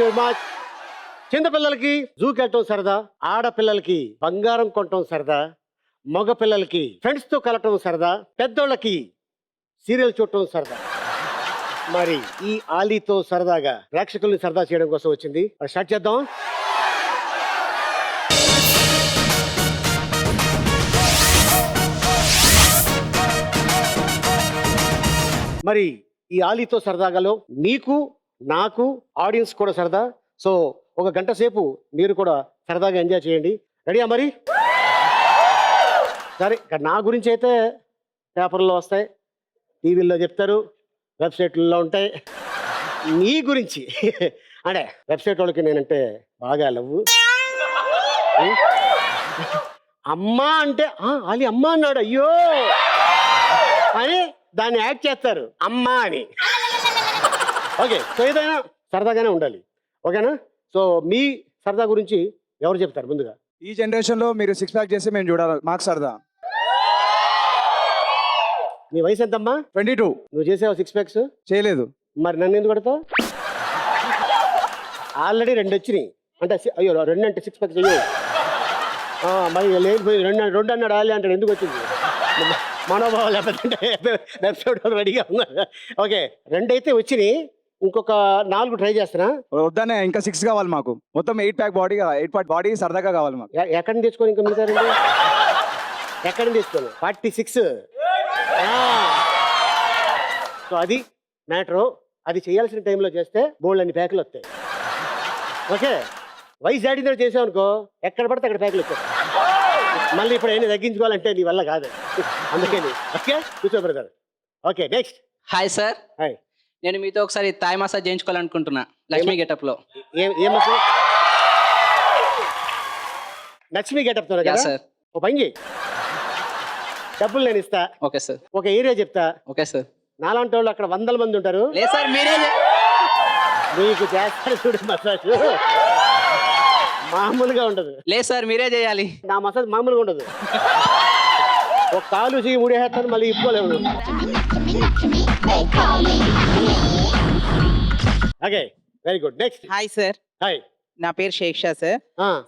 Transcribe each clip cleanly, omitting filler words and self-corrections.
You much. చిన్నపిల్లలకి జూకి వెళ్ళటం సరదా, ఆడపిల్లలకి బంగారం కొనటం సరదా, మగ పిల్లలకి ఫ్రెండ్స్ తో కలటం సరదా, పెద్దోళ్ళకి సీరియల్ చూడటం సరదా. మరి ఈ ఆలీతో సరదాగా ప్రేక్షకుల్ని సరదా చేయడం కోసం వచ్చింది. మరి స్టార్ట్ చేద్దాం. మరి ఈ ఆలీతో సరదాగాలో మీకు నాకు ఆడియన్స్ కూడా సరదా. సో ఒక గంట సేపు మీరు కూడా సరదాగా ఎంజాయ్ చేయండి. రెడీయా మరి? సరే, నా గురించి అయితే పేపర్లో వస్తాయి, టీవీల్లో చెప్తారు, వెబ్సైట్లలో ఉంటాయి. నీ గురించి అంటే వెబ్సైట్ వాళ్ళకి నేనంటే బాగా లవ్వు. అమ్మా అంటే ఆలి అమ్మ అన్నాడు అయ్యో అని దాన్ని యాడ్ చేస్తారు అమ్మా అని. ఓకే, సో ఏదైనా సరదాగానే ఉండాలి. ఓకేనా? సో మీ సరదా గురించి ఎవరు చెప్తారు ముందుగా? ఈ జనరేషన్ లో మీరు 6 ప్యాక్ చేస్తే మేము చూడాలి, మాకు సరదా. నీ వయసు ఎంతమ్మా? 22. నువ్వు చేసావు 6 ప్యాక్స్? చేయలేదు. మరి నన్ను ఎందుకు కొడతావు? ఆల్రెడీ 2 వచ్చినాయి అంటే అయ్యో 2 అంటే 6 ప్యాక్స్ అయ్యో మరి లేదు 2 అన్నాడు ఆలి అంటాడు. ఎందుకు వచ్చింది? మనోభావం లేకపోతే వెబ్సైట్ రెడీగా ఉన్నారు. ఓకే, 2 అయితే వచ్చినాయి, ఇంకొక 4 ట్రై చేస్తున్నా. వద్దనే ఇంకా 6 కావాలి మాకు. మొత్తం 8 ప్యాక్ బాడీ, 8 ప్యాక్ బాడీ సరదాగా కావాలి మాకు. ఎక్కడి నుంచి తెచ్చుకొని ఇంకా మిగతా 2 ఎక్కడి నుంచి తెచ్చుకోను? 46. సో అది మ్యాటరు. అది చేయాల్సిన టైంలో చేస్తే బోల్డ్ అన్ని ప్యాకులు వస్తాయి. ఓకే, వయసు దాటిన చేసావు అనుకో ఎక్కడ పడితే అక్కడ ప్యాకులు వచ్చాయి. మళ్ళీ ఇప్పుడు అయినా తగ్గించుకోవాలంటే నీ వల్ల కాదు. అందుకని ఓకే కూర్చో brother. Okay next. Hi sir, hi. నేను మీతో ఒకసారి థాయ్ మసాజ్ చేయించుకోవాలనుకుంటున్నా లక్ష్మీ గెటప్ లో. ఏమో లక్ష్మీ గెటప్ తో కదా సార్. ఓ పని చేయి, డబ్బులు నేను ఇస్తా. Okay sir. ఒక ఏరియా చెప్తా. Okay sir. నాలాంటి వాళ్ళు అక్కడ 100 మంది ఉంటారు. లేదు సార్, మీరే నీకు చేస్తారు చూడు మసాజ్, మామూలుగా ఉండదు. లేదు సార్, మీరే చేయాలి. నా మసాజ్ మామూలుగా ఉండదు. ఒక కాలు చెయ్యి ముడేస్తాను మళ్ళీ ఇప్పుకోలేము. Okay very good. Next. Hi sir, hi. నా పేరు షేక్షా సార్.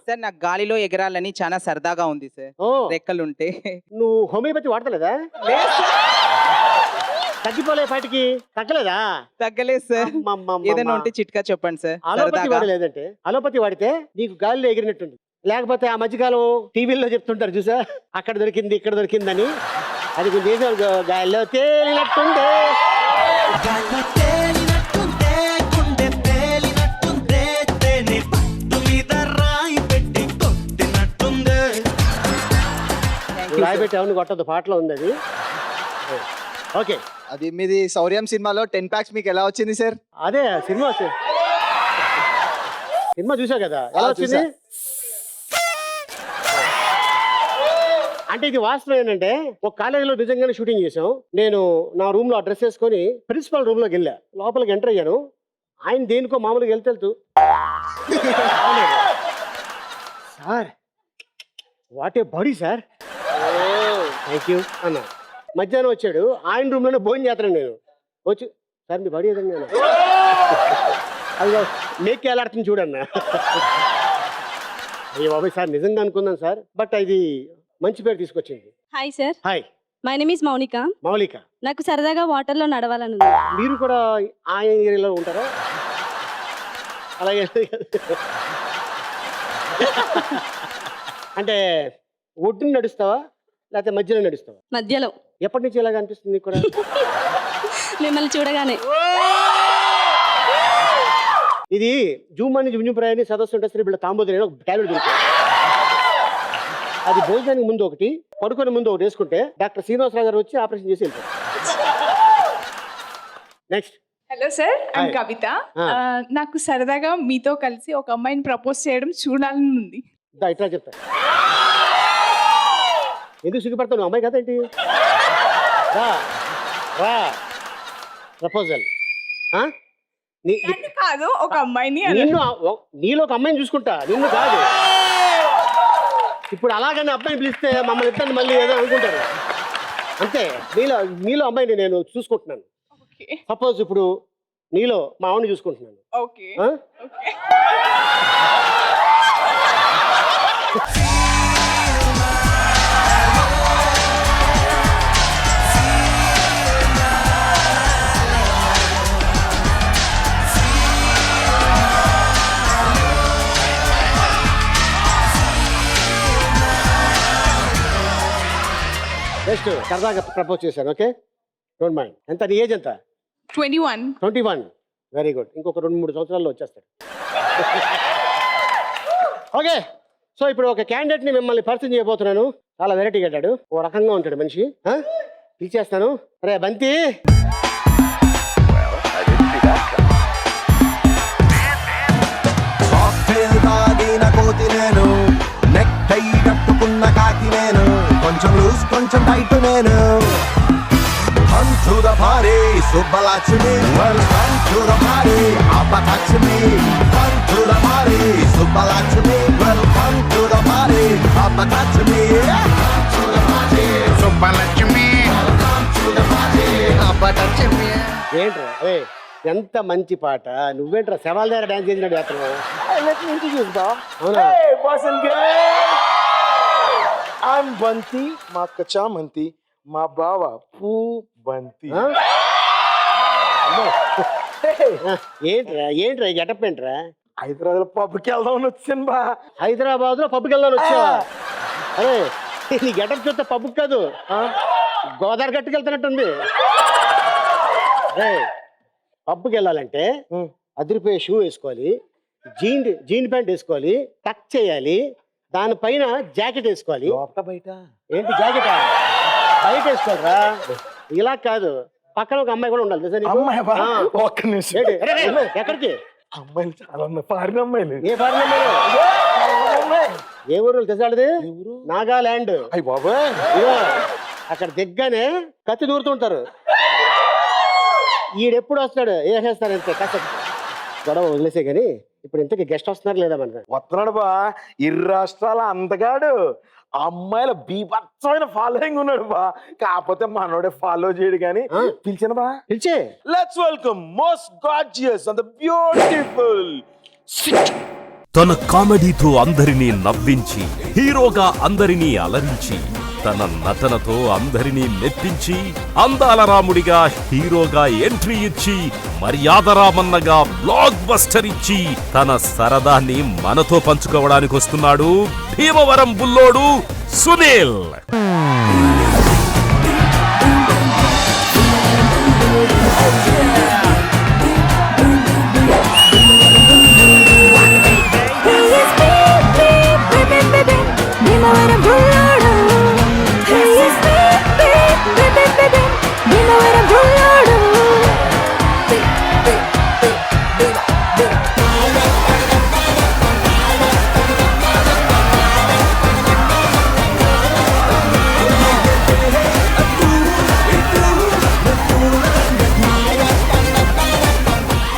సార్ నాకు గాలిలో ఎగరాలని చాలా సరదాగా ఉంది సార్, రెక్కలుంటే. నువ్వు హోమియోపతి వాడతలేదా? తగ్గిపోలే పాటికి తగ్గలేదా? తగ్గలేదు సార్. ఏదైనా ఉంటే చిట్కా చెప్పండి సార్. అలోపతి వాడలేదంటే అలోపతి వాడితే నీకు గాలిలో ఎగిరినట్టుంది. లేకపోతే ఆ మధ్యకాలం టీవీల్లో చెప్తుంటారు చూసా, అక్కడ దొరికింది ఇక్కడ దొరికిందని. అది కొంచెం చేసావు, గాలిలో తేలినట్టుండే. రాయబెట్టి ఎవరిని కొట్టదు, పాటలో ఉంది అది. ఓకే, అది మీది శౌర్యం సినిమాలో 10 ప్యాక్స్ మీకు ఎలా వచ్చింది సార్? అదే సినిమా చూసావు కదా ఎలా వచ్చింది? అంటే ఇది వాస్తవం ఏంటంటే ఒక కాలేజీలో నిజంగానే షూటింగ్ చేసాం. నేను నా రూమ్ లో డ్రెస్ వేసుకొని ప్రిన్సిపల్ రూమ్ లోకి వెళ్ళా. లోపలికి ఎంటర్ అయ్యాను. ఆయన దేనికో మామూలుగా వెళ్తూ sir what a body sir, thank you అన్నా. మధ్యాహ్నం వచ్చాడు, ఆయన రూమ్ లోనే భోజనం చేస్తాను. నేను వచ్చి సార్ మీ బాడీ ఏదండి నేను అది మేక్ ఎలాడుతుంది చూడన్నా. అయ్యో బాబాయ్ సార్ నిజంగా అనుకున్నాను సార్, బట్ అది మంచి పేరు తీసుకొచ్చింది. Hi sir, hi. My name is Mounika. మౌలిక. నాకు సరదాగా వాటర్ లో నడవాలని ఉంది. మీరు కూడా ఆయన ఏరియాలో ఉంటారా? అలాగే అంటే ఒడ్డున నడుస్తావా లేకపోతే మధ్యలో నడుస్తావా? మధ్యలో. ఎప్పటి నుంచి ఇలాగ అనిపిస్తుంది నీకు కూడా? మిమ్మల్ని చూడగానే. ఇది జూమ్ అని జుమ్జుమ్ ప్రయాణి సదస్సు ఉంటే సరే వీళ్ళ తాంబోదని ఒక టాబ్లెట్ దొరుకుతుంది. అది భోజనానికి ముందు ఒకటి, పడుకునే ముందు ఒకటి వేసుకుంటే డాక్టర్ శ్రీనివాసరావు గారు వచ్చి ఆపరేషన్ చేసి వెళ్తారు. Next. Hello sir, I'm Hi. కవిత. నాకు సరదాగా మీతో కలిసి ఒక అమ్మాయిని ప్రపోజ్ చేయడం చూడాలని ఉంది. ఇట్లా చెప్తా. ఎందుకు సిగ్గుపడతావు? అమ్మాయి కదా ఏంటి? రా ప్రపోజల్. నన్ను కాదు, ఒక అమ్మాయిని. నీలో ఒక అమ్మాయిని చూసుకుంటా, నిన్ను కాదు. ఇప్పుడు అలాగని అబ్బాయిని పిలిస్తే మమ్మల్ని ఇద్దరిని మళ్ళీ ఏదో అనుకుంటారు. అంతే, నీలో అమ్మాయిని నేను చూసుకుంటున్నాను. సపోజ్ ఇప్పుడు నీలో మా ఆవిడని చూసుకుంటున్నాను. ఓకే ఆ? ఓకే నెక్స్ట్ సరదాగా ప్రపోజ్ చేశాను. Okay, don't mind. ఎంత నీ ఏజ్ ఎంత? 21 21. Very good. ఇంకొక 2-3 సంవత్సరాల్లో వచ్చేస్తాడు. ఓకే, సో ఇప్పుడు ఒక క్యాండిడేట్ని మిమ్మల్ని పరిచయం చేయబోతున్నాను. చాలా వెరైటీ కట్టాడు, ఓ రకంగా ఉంటాడు మనిషి. పిలిచేస్తాను. రే బంతి, తాగిన కోతి నేను, నెక్ టై కట్టుకున్న కాకి నేను, కొంచెం లూజ్ కొంచెం టైట్ నేను. Come to the party, Subbalaxmi. Welcome to the party, Abbatachmi. Come to the party, Subbalaxmi. Welcome to the party, Abbatachmi. Come to the party, Subbalaxmi. Welcome to the party, Abbatachmi. ఏంట్రా అరే ఎంత మంచి పాట. నువ్వేంట్రా శవాల దగ్గర dance చేసినట్టు చేస్తున్నావు? అవునా? I'm బంతి, మా అక్క చామంతి, మా బావ పూ బంతి. ఆ? ఏంట్రా ఏంట్రా ఈ గెటప్ ఏంట్రా? హైదరాబాద్ పబ్కి వెళ్దామని వచ్చాను బా. హైదరాబాద్ లో పబ్కి వెళ్దాను వచ్చావా? అరే నీ గెటప్ చూస్తే పబ్కి కాదు, గోదావరి గట్టుకు వెళ్తున్నట్టుంది. పబ్కి వెళ్ళాలంటే అదిరిపోయే షూ వేసుకోవాలి, జీన్ ప్యాంట్ వేసుకోవాలి, టక్ చేయాలి, దానిపైన జాకెట్ వేసుకోవాలి. లోపల బయట ఏంటి జాకెటా? బయట వేసుకోవాలరా, ఇలా కాదు. పక్కన ఒక అమ్మాయి కూడా ఉండాలి తెలుసా నీకు? అమ్మాయి బా. ఆ. ఒక్క నిమిషం. ఏంటి? అరే, అరే, ఎక్కడికి? అమ్మాయిలు చాలా ఉన్నాయి, ఫారిన్ అమ్మాయిలు. ఏ ఫారిన్ అమ్మాయిలు? ఏ ఊరు తెలుసాడిది? నాగాలాండ్. అయ్యి బాబాయ్, ఇదిగో, అక్కడ దిగ్గానే కత్తి దూరుతుంటారు. ఈడెప్పుడు వస్తాడు వేసేస్తారు అంతే. కాస్త గొడవ వదిలేసే కానీ ఇప్పుడు ఇంతకీ గెస్ట్ వస్తున్నారు లేదా మన? వస్తున్నాడు బా. ఇరు రాష్ట్రాల అందగాడు, అమ్మాయిల బీభత్సమైన ఫాలోయింగ్ ఉన్నాడు బా. కాకపోతే మనోడే ఫాలో చేయడు కానీ పిలిచిన బా. పిలిచే. Let's welcome most gorgeous and beautiful. తన కామెడీతో అందరినీ నవ్వించి, హీరోగా అందరినీ అలరించి, తన నటనతో అందరినీ మెప్పించి, అందాల రాముడిగా హీరోగా ఎంట్రీ ఇచ్చి, మర్యాదరామన్నగా బ్లాక్ బస్టర్ ఇచ్చి, తన సరదాన్ని మనతో పంచుకోవడానికి వస్తున్నాడు భీమవరం బుల్లోడు సునీల్.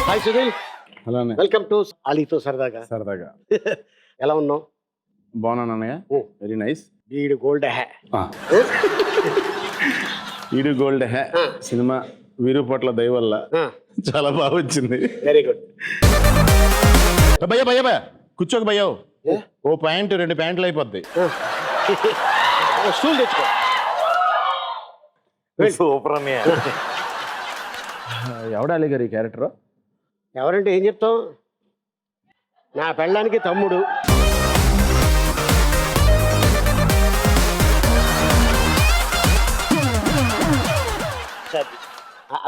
హాయ్ సునీల్, అలానే వెల్కమ్ టు అలీతో సరదాగా. సరదాగా ఎలా ఉన్నావు? బాగున్నాను అన్నయ్య. Very nice. వీడు గోల్డ్ హ్యా. ఈడు గోల్డ్ హ్యా సినిమా వీరుపట్ల దయ వల్ల చాలా బాగా వచ్చింది. Very good. భయ్యా భయ్యా భయ్యా కూర్చోక భయ్యో. ఓ ప్యాంటు 2 ప్యాంట్లు అయిపోద్ది. స్టూల్ తెచ్చుకో. సూపర్ అన్నయ్య. ఎవడా అలీ గారు ఈ క్యారెక్టర్? ఎవరంటే ఏం చెప్తాం? నా పెళ్ళానికి తమ్ముడు.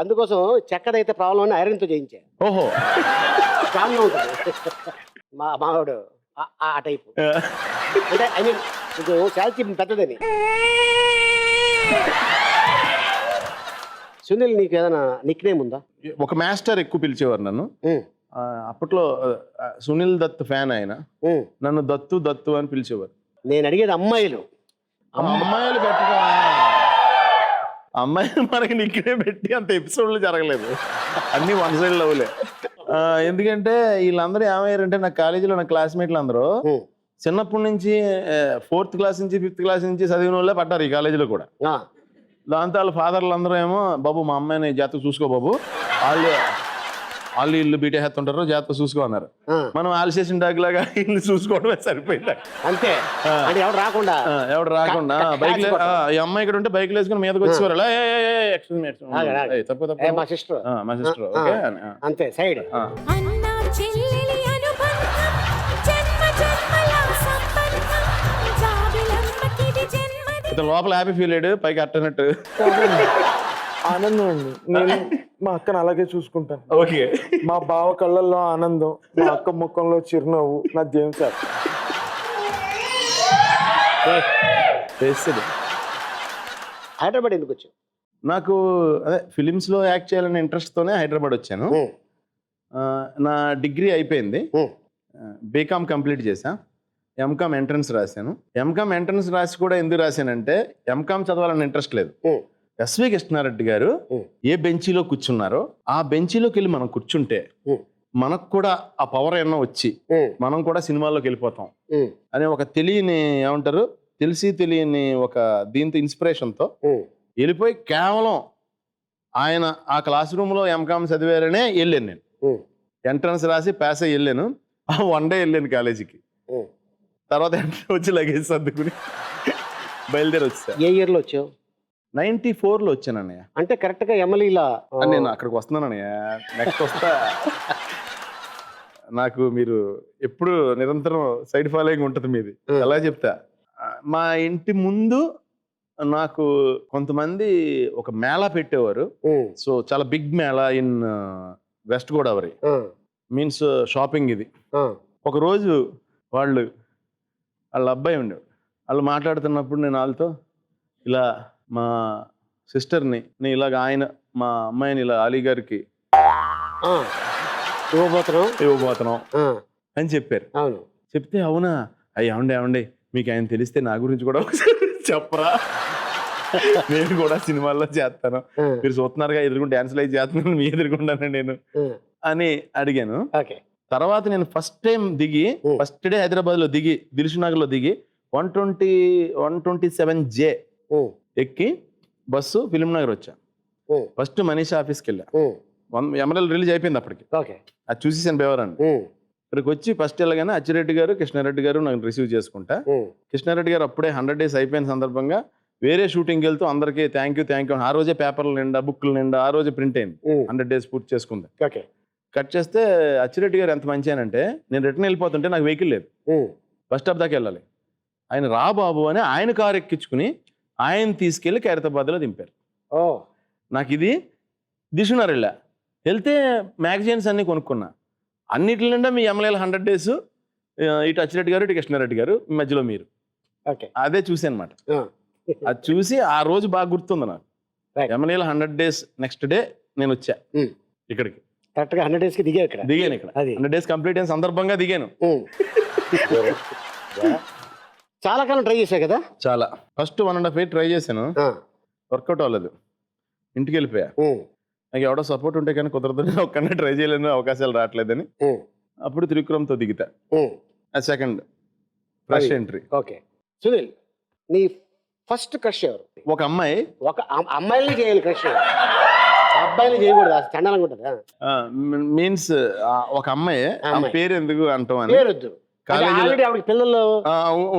అందుకోసం చెక్కదైతే ప్రాబ్లం అని ఐరన్తో చేయించా. ఓహో, స్ట్రాంగ్గా ఉంటుంది. మావాడు ఆ టైపు. అంటే ఐ మీన్ కొంచెం శాలరీ పెద్దదని. సునీల్, నీకు ఏదైనా నిక్ నేమ్ ఉందా? ఒక మాస్టర్ ఎక్కువ పిలిచేవారు నన్ను అప్పట్లో. సునీల్ దత్ ఫ్యాన్ ఆయన, నన్ను దత్తు దత్తు అని పిలిచేవారు. నేను అడిగేది అమ్మాయిలు. అమ్మాయిలు పెట్టడం, అమ్మాయిలు మనకి నిక్నే పెట్టి అంత ఎపిసోడ్లు జరగలేదు, అన్ని వన్ సైడ్ లవ్లే. ఎందుకంటే వీళ్ళందరూ ఏమయ్యారంటే నా కాలేజీలో నా క్లాస్మేట్లు అందరూ చిన్నప్పటి నుంచి 4th క్లాస్ నుంచి 5th క్లాస్ నుంచి చదివిన వాళ్ళే పడ్డారు ఈ కాలేజీలో కూడా. దాంతో వాళ్ళ ఫాదర్లు అందరూ ఏమో, బాబు మా అమ్మాయిని జాతకు చూసుకో బాబు, వాళ్ళు ఇల్లు బీటేస్తుంటారు జాగ్రత్త చూసుకో అన్నారు. మనం ఆల్సేషన్ డాగ్ లాగా ఇల్లు చూసుకోవడమే సరిపోయింది. అంతే, అంటే ఎవరు రాకుండా ఎవడు రాకుండా బైక్ ఈ అమ్మాయి ఇక్కడ ఉంటే బైక్ వేసుకుని మీదకి వచ్చేవారు. తప్పు తప్పు మా సిస్టర్, మా సిస్టర్ ఓకే అంతే సైడ్. ఇతను లోపల హ్యాపీ ఫీల్ అయ్యాడు, పైకి అట్టనట్టు. ఆనందం అండి. నేను మా అక్కను అలాగే చూసుకుంటాను. ఓకే. మా బావ కళ్ళల్లో ఆనందం, మా అక్క ముఖంలో చిరునవ్వు నా దేవుని సార్. హైదరాబాద్ ఎందుకు వచ్చావు? నాకు అదే ఫిలిమ్స్ లో యాక్ట్ చేయాలనే ఇంట్రెస్ట్ తోనే హైదరాబాద్ వచ్చాను. నా డిగ్రీ అయిపోయింది, బీకామ్ కంప్లీట్ చేశా, ఎంకామ్ ఎంట్రన్స్ రాశాను. ఎంకామ్ ఎంట్రన్స్ రాసి కూడా ఎందుకు రాశానంటే ఎంకామ్ చదవాలని ఇంట్రెస్ట్ లేదు. ఎస్వి కృష్ణారెడ్డి గారు ఏ బెంచీలో కూర్చున్నారో ఆ బెంచీలోకి వెళ్ళి మనం కూర్చుంటే మనకు కూడా ఆ పవర్ ఏమన్నా వచ్చి మనం కూడా సినిమాల్లోకి వెళ్ళిపోతాం అనే ఒక తెలియని ఏమంటారు తెలియని ఒక దీంతో ఇన్స్పిరేషన్తో వెళ్ళిపోయి కేవలం ఆయన ఆ క్లాస్ రూమ్లో ఎంకామ్ చదివారనే వెళ్ళాను. నేను ఎంట్రన్స్ రాసి పాస్ అయ్యి వెళ్ళాను. ఆ 1 డే వెళ్ళాను కాలేజీకి. తర్వాత వచ్చి లగేజ్ సర్దుకుని బయలుదేరి వచ్చా. ఏ ఇయర్లో వచ్చావు? 94లో వచ్చాను అన్నయ్య. అంటే కరెక్ట్ గా ఎమ్మెల్యేలా నేను అక్కడికి వస్తున్నాను అన్నయ్య, నెక్స్ట్ వస్తా. నాకు మీరు ఎప్పుడు నిరంతరం సైడ్ ఫాలోయింగ్ ఉంటుంది మీది. ఎలా చెప్తా, మా ఇంటి ముందు నాకు కొంతమంది ఒక మేళా పెట్టేవారు. సో చాలా big mela in West Godavari, means shopping. ఇది ఒక రోజు వాళ్ళ అబ్బాయి ఉండేవాడు. వాళ్ళు మాట్లాడుతున్నప్పుడు నేను వాళ్ళతో ఇలా మా సిస్టర్ని నేను ఇలాగ మా అమ్మాయిని ఇలా అలీ గారికి ఇవ్వబోతున్నాం అని చెప్పారు. అవును. చెప్తే అవునా, ఏమండి మీకు ఆయన తెలిస్తే నా గురించి కూడా ఒకసారి చెప్పరా, నేను కూడా సినిమాల్లో చేస్తాను, మీరు చూస్తున్నారుగా ఎదురుకుండా డాన్సులు అయి చేస్తున్నాను మీ ఎదురుకుండాను నేను అని అడిగాను. తర్వాత నేను ఫస్ట్ టైం దిగి ఫస్ట్ డే హైదరాబాద్ లో దిగి దిల్సుఖ్నగర్ లో దిగి 127J ఎక్కి బస్సు ఫిలిం నగర్ వచ్చా. ఫస్ట్ మనీషా ఆఫీస్కి వెళ్ళా. ఎమరల్ రిలీజ్ అయిపోయింది అప్పటికి. అది చూసేసాను బేవరాన్ని. ఇక్కడికి వచ్చి ఫస్ట్ వెళ్ళగానే అచ్చిరెడ్డి గారు కృష్ణారెడ్డి గారు నాకు రిసీవ్ చేసుకుంటా. కృష్ణారెడ్డి గారు అప్పుడే 100 days అయిపోయిన సందర్భంగా వేరే షూటింగ్కి వెళ్తూ అందరికీ థ్యాంక్ యూ ఆ రోజే పేపర్ల నిండా బుక్ల నిండా ఆ రోజే ప్రింట్ అయింది. 100 days పూర్తి చేసుకుంది. కట్ చేస్తే అచ్చిరెడ్డి గారు ఎంత మంచి అంటే నేను రిటర్న్ వెళ్ళిపోతుంటే నాకు వెహికల్ లేదు, బస్ స్టాప్ దాకా వెళ్ళాలి. ఆయన రా బాబు అని ఆయన కారు ఎక్కించుకుని ఆయన తీసుకెళ్ళి ఖైరతాబాద్లో దింపారు. నాకు ఇది దిల్సుఖ్నగర్ వెళ్ళా. వెళ్తే మ్యాగజైన్స్ అన్ని కొనుక్కున్నా. అన్నిటి నిండా మీ ఎమ్మెల్యేలు 100 days, ఇటు అచ్చిరెడ్డి గారు ఇటు కృష్ణారెడ్డి గారు, మధ్యలో మీరు. అదే చూసి అనమాట. అది చూసి ఆ రోజు బాగా గుర్తుంది నాకు. ఎమ్మెల్యేలు 100 days నెక్స్ట్ డే నేను వచ్చా ఇక్కడికి. కరెక్ట్గా 100 days కి దిగాను ఇక్కడ. 100 days కంప్లీట్ అయిన సందర్భంగా దిగాను. చాలా కాలం ట్రై చేశా కదా. చాలా ఫస్ట్ 1.5 years ట్రై చేశాను, వర్కౌట్ అవ్వలేదు, ఇంటికి వెళ్ళిపోయా. నాకు ఎవడో సపోర్ట్ ఉంటే కానీ కుదరదని ఒక్కనే ట్రై చేయలేని అవకాశాలు రావట్లేదని అప్పుడు త్రివిక్రమ్తో దిగుతా. Second fresh entry. Okay Sunil, నీ ఫస్ట్ క్రష్ ఎవరు? ఒక అమ్మాయి. ఒక అమ్మాయిని చేయాలి క్రష్, అబ్బాయిని చేయకూడదు, చండాలంగా ఉంటుంది. మీన్స్ ఒక అమ్మాయి, పేరు ఎందుకు అంటాం అని. పేరొద్దు, ఆవిడకి పిల్లలు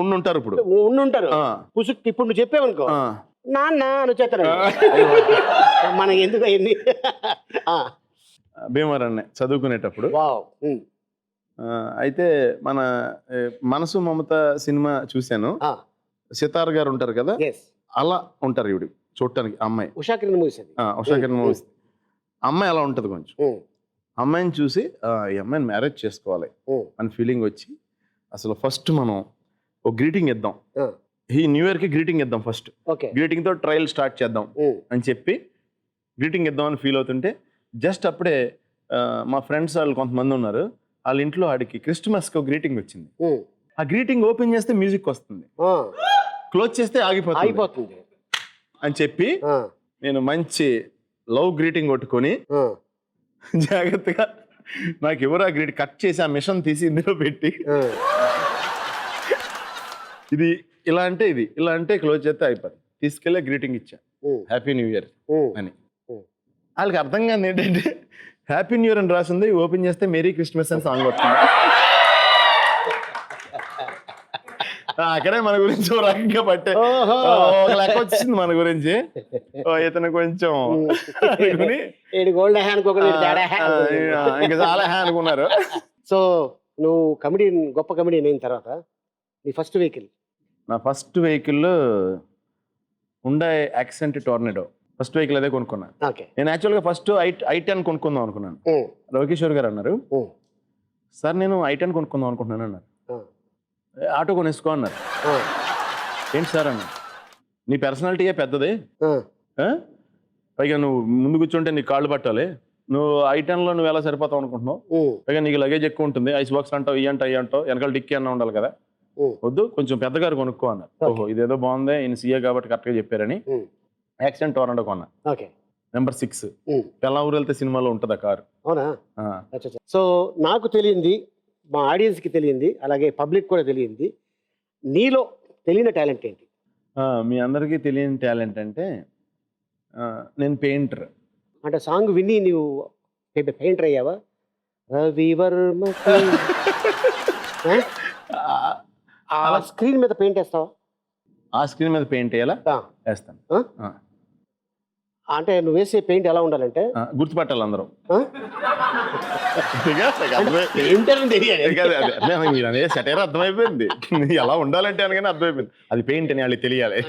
ఉండుంటారు, ఇప్పుడు ఉండుంటారు. ఇప్పుడు నువ్వు చెప్పావనుకో నాన్న అని వచ్చేస్తారు. మనకి ఎందుకు అయింది. భీమవరాన్ని చదువుకునేటప్పుడు. అయితే మన మనసు మమత సినిమా చూశాను. సితార్ గారు ఉంటారు కదా, అలా ఉంటారు ఇవి చూడటానికి. అమ్మాయి ఉషాకిరణ్ మూవీస్. అమ్మాయి అలా ఉంటుంది కొంచెం. అమ్మాయిని చూసి ఈ అమ్మాయిని మ్యారేజ్ చేసుకోవాలి అని ఫీలింగ్ వచ్చి అసలు ఫస్ట్ మనం ఒక గ్రీటింగ్ ఇద్దాం, ఈ న్యూ ఇయర్కి గ్రీటింగ్ ఇద్దాం, ఫస్ట్ గ్రీటింగ్తో ట్రయల్ స్టార్ట్ చేద్దాం అని చెప్పి గ్రీటింగ్ ఇద్దాం అని ఫీల్ అవుతుంటే జస్ట్ అప్పుడే మా ఫ్రెండ్స్ వాళ్ళు కొంతమంది ఉన్నారు, వాళ్ళ ఇంట్లో ఆడికి క్రిస్మస్కి ఒక గ్రీటింగ్ వచ్చింది. ఆ గ్రీటింగ్ ఓపెన్ చేస్తే మ్యూజిక్ వస్తుంది, క్లోజ్ చేస్తే ఆగిపోతుంది అని చెప్పి నేను మంచి లవ్ గ్రీటింగ్ కొట్టుకొని జాగ్రత్తగా నాకు ఎవరు ఆ గ్రీటింగ్ కట్ చేసి ఆ మిషన్ తీసి ఇందులో పెట్టి ఇది ఇలా అంటే ఇది ఇలా అంటే క్లోజ్ చేస్తే అయిపోతుంది, తీసుకెళ్ళి గ్రీటింగ్ ఇచ్చా హ్యాపీ న్యూ ఇయర్ అని. వాళ్ళకి అర్థం కాదు ఏంటంటే హ్యాపీ న్యూ ఇయర్ అని రాసింది, ఓపెన్ చేస్తే మేరీ క్రిస్మస్ అని సాంగ్ వస్తుంది. అక్కడే మన గురించి ఓ రకంగా పట్టే ఒక లెక్క వచ్చింది మన గురించి. ఇతను కొంచెం గోల్డ్ హ్యాండ్ ఇంకా చాలా హ్యా అనుకున్నారు. సో నువ్వు కమెడియన్, గొప్ప కమెడియన్ అయిన తర్వాత నీ ఫస్ట్ వెహికల్? నా first vehicle Honda accent tornado. First vehicle అదే కొనుక్కున్నా. నేను యాక్చువల్గా ఫస్ట్ I10 కొనుక్కుందాం అనుకున్నాను. రవికిషోర్ గారు అన్నారు, సార్ నేను I10 కొనుక్కుందాం అనుకుంటున్నాను అన్నారు. ఆటో కొనేసుకో అన్నారు. ఏంటి సార్ అన్న, నీ పర్సనాలిటీయే పెద్దది, పైగా నువ్వు ముందు కూర్చుంటే నీ కాళ్ళు పట్టాలి, నువ్వు I10లో నువ్వు ఎలా సరిపోతావు అనుకుంటున్నావు, పైగా నీకు లగేజ్ ఎక్కువ ఉంటుంది, ఐస్ బాక్స్ అంటావు, ఇవి అంటావు, వెనకాల డిక్కీ అన్న ఉండాలి కదా, వద్దు కొంచెం పెద్దగారు కొనుక్కో అన్నారు. ఓహో ఇదేదో బాగుంది, ఈయన సీఏ కాబట్టి కరెక్ట్గా చెప్పారని యాక్సెంట్ టోర్నడో కొన్నా. నెంబర్ 6. పెళ్ళావూరు వెళ్తే సినిమాలో ఉంటుంది ఆ కారు. అవునా? సో నాకు తెలియంది, మా ఆడియన్స్కి తెలియంది, అలాగే పబ్లిక్ కూడా తెలియంది, నీలో తెలియని టాలెంట్ ఏంటి? మీ అందరికీ తెలియని టాలెంట్ అంటే నేను పెయింటర్. అంటే సాంగ్ విని నువ్వు పెయింటర్ అయ్యావా? రవివర్మ అలా స్క్రీన్ మీద పెయింట్ వేస్తావా? ఆ స్క్రీన్ మీద పెయింట్ వేయాలా? వేస్తాను. అంటే నువ్వు వేసే పెయింట్ ఎలా ఉండాలంటే గుర్తుపట్టాలి అందరూ. సెటైర్ అర్థమైపోయింది, ఎలా ఉండాలంటే అనగానే అర్థమైపోయింది అది పెయింట్ అని వాళ్ళకి తెలియాలి.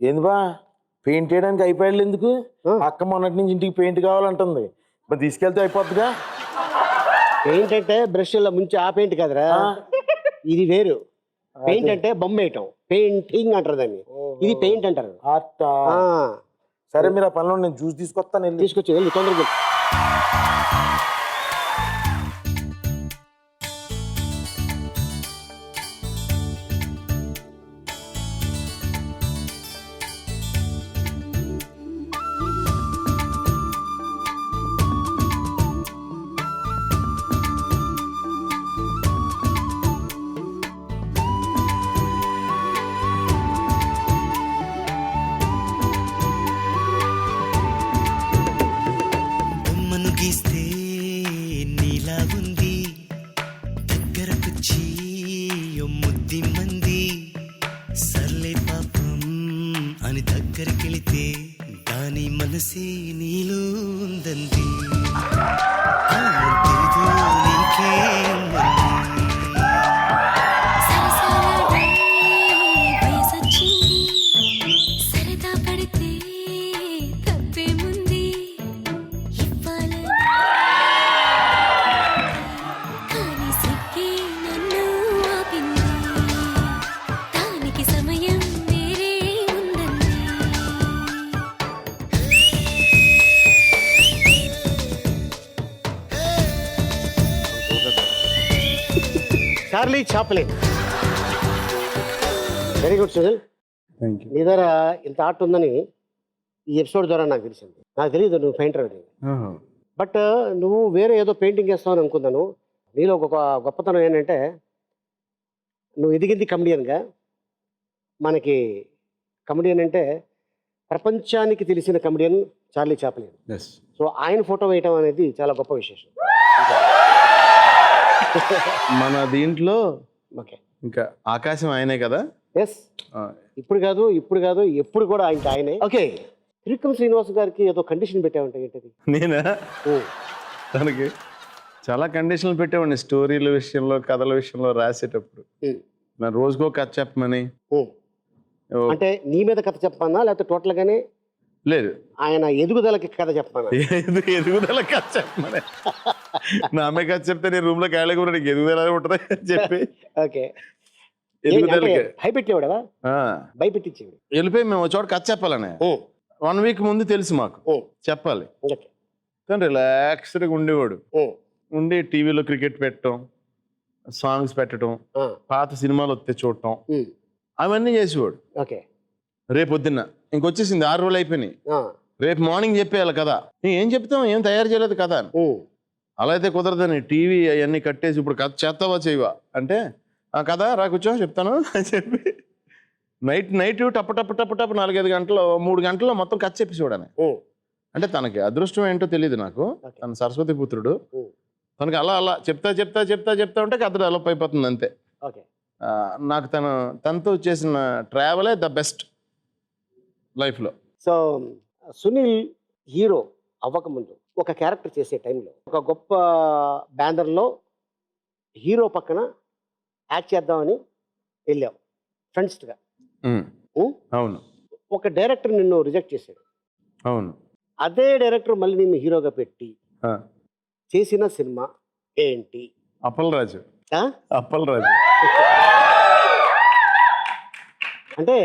ఏంది బా పెయింట్ వేయడానికి అయిపోయాడు ఎందుకు? అక్క మొన్నటి నుంచి ఇంటికి పెయింట్ కావాలంటుంది, మరి తీసుకెళ్తే అయిపోద్దిగా. పెయింట్ అంటే బ్రష్ ముంచి ఆ పెయింట్ కదరా, ఇది వేరు. పెయింట్ అంటే బొమ్మ వేయటం, పెయింటింగ్ అంటారు దాన్ని, ఇది పెయింట్ అంటారు. సరే మీరు ఆ పనిలో నేను జ్యూస్ తీసుకొస్తాను, తీసుకొచ్చి వెళ్ళి తొందరగా. గీస్తే నీలా ఉంది, దగ్గరకొచ్చి ముద్ది మంది, సర్లే పాపం అని దగ్గరికెళితే దాని మనసే నీలో ఉందంది, ఆ ముద్దేదో నీకే Charlie Chaplin. Very good Sunil, నీ దగ్గర ఇంత ఆర్ట్ ఉందని ఈ ఎపిసోడ్ ద్వారా నాకు తెలిసింది. నాకు తెలియదు నువ్వు పెయింటర్ అని. బట్ నువ్వు వేరే ఏదో పెయింటింగ్ చేస్తావని అనుకున్నాను. నీలో ఒక గొప్పతనం ఏంటంటే నువ్వు ఎదిగింది కమెడియన్గా. మనకి కమెడియన్ అంటే ప్రపంచానికి తెలిసిన కమెడియన్ చార్లీ చాప్లిన్. సో ఆయన ఫోటో వేయటం అనేది చాలా గొప్ప విశేషం మన దీంట్లో. ఇంకా ఆకాశం ఆయనే కదా. ఎస్, ఇప్పుడు కాదు ఎప్పుడు కూడా ఇంకా ఆయనే. ఓకే, త్రివిక్రమ్ శ్రీనివాస్ గారికి ఏదో కండిషన్ పెట్టావంటే ఏంటది? నేనా? తనకి చాలా కండిషన్లు పెట్టేవాడిని, స్టోరీల విషయంలో, కథల విషయంలో రాసేటప్పుడు. నా రోజుకో కథ చెప్పమని. అంటే నీ మీద కథ చెప్పమన్నా లేకపోతే టోటల్ గానే? లేదు, ఆయన ఎదుగుదలకి కథ చెప్పమన్నా? ఎదుగుదల కథ చెప్పమని. నా అమ్మాయి కథ చెప్తే నేను రూమ్ లో ఖాళీగా కూడా నీకు ఎదుగుదల ఉంటుంది అని చెప్పి. ఓకే, ఎదుగుదలకి భయపెట్టేవాడవా? భయపెట్టించేవాడు. వెళ్ళిపోయి మేము చోట కథ చెప్పాలని 1 వీక్ ముందు తెలుసు మాకు చెప్పాలి. కానీ రిలాక్స్డ్గా ఉండేవాడు. ఉండి టీవీలో క్రికెట్ పెట్టడం, సాంగ్స్ పెట్టడం, పాత సినిమాలు వస్తే చూడటం, అవన్నీ చేసేవాడు. ఓకే, రేపు పొద్దున్న ఇంకొచ్చేసింది 6 రోజులు అయిపోయినాయి, రేపు మార్నింగ్ చెప్పేయాలి కదా. ఏం చెప్తాం, ఏం తయారు చేయలేదు కదా. అలా అయితే కుదరదని టీవీ అవన్నీ కట్టేసి ఇప్పుడు కథ చేస్తావా చేయవా అంటే, ఆ కదా రా కూర్చో చెప్తాను అని చెప్పి నైట్ టప్పు 4-5 గంటలు 3 గంటల్లో మొత్తం కథ చెప్పేసి చూడని. అంటే తనకి అదృష్టం ఏంటో తెలియదు నాకు. తన సరస్వతి పుత్రుడు. తనకి అలా అలా చెప్తా ఉంటే కథ డెవలప్ అయిపోతుంది అంతే. ఓకే. నాకు తనతో చేసిన ట్రావెలే ద బెస్ట్ లైఫ్లో. సో సునీల్ హీరో అవ్వకముందు ఒక క్యారెక్టర్ చేసే టైంలో ఒక గొప్ప బ్యానర్లో హీరో పక్కన యాక్ట్ చేద్దామని వెళ్ళావు ఫ్రెండ్స్గా. అవును. ఒక డైరెక్టర్ నిన్ను రిజెక్ట్ చేశాడు. అవును. అదే డైరెక్టర్ మళ్ళీ నిన్ను హీరోగా పెట్టి ఆ, చేసిన సినిమా ఏంటి? అప్పలరాజు. ఆ? అప్పలరాజు. అంటే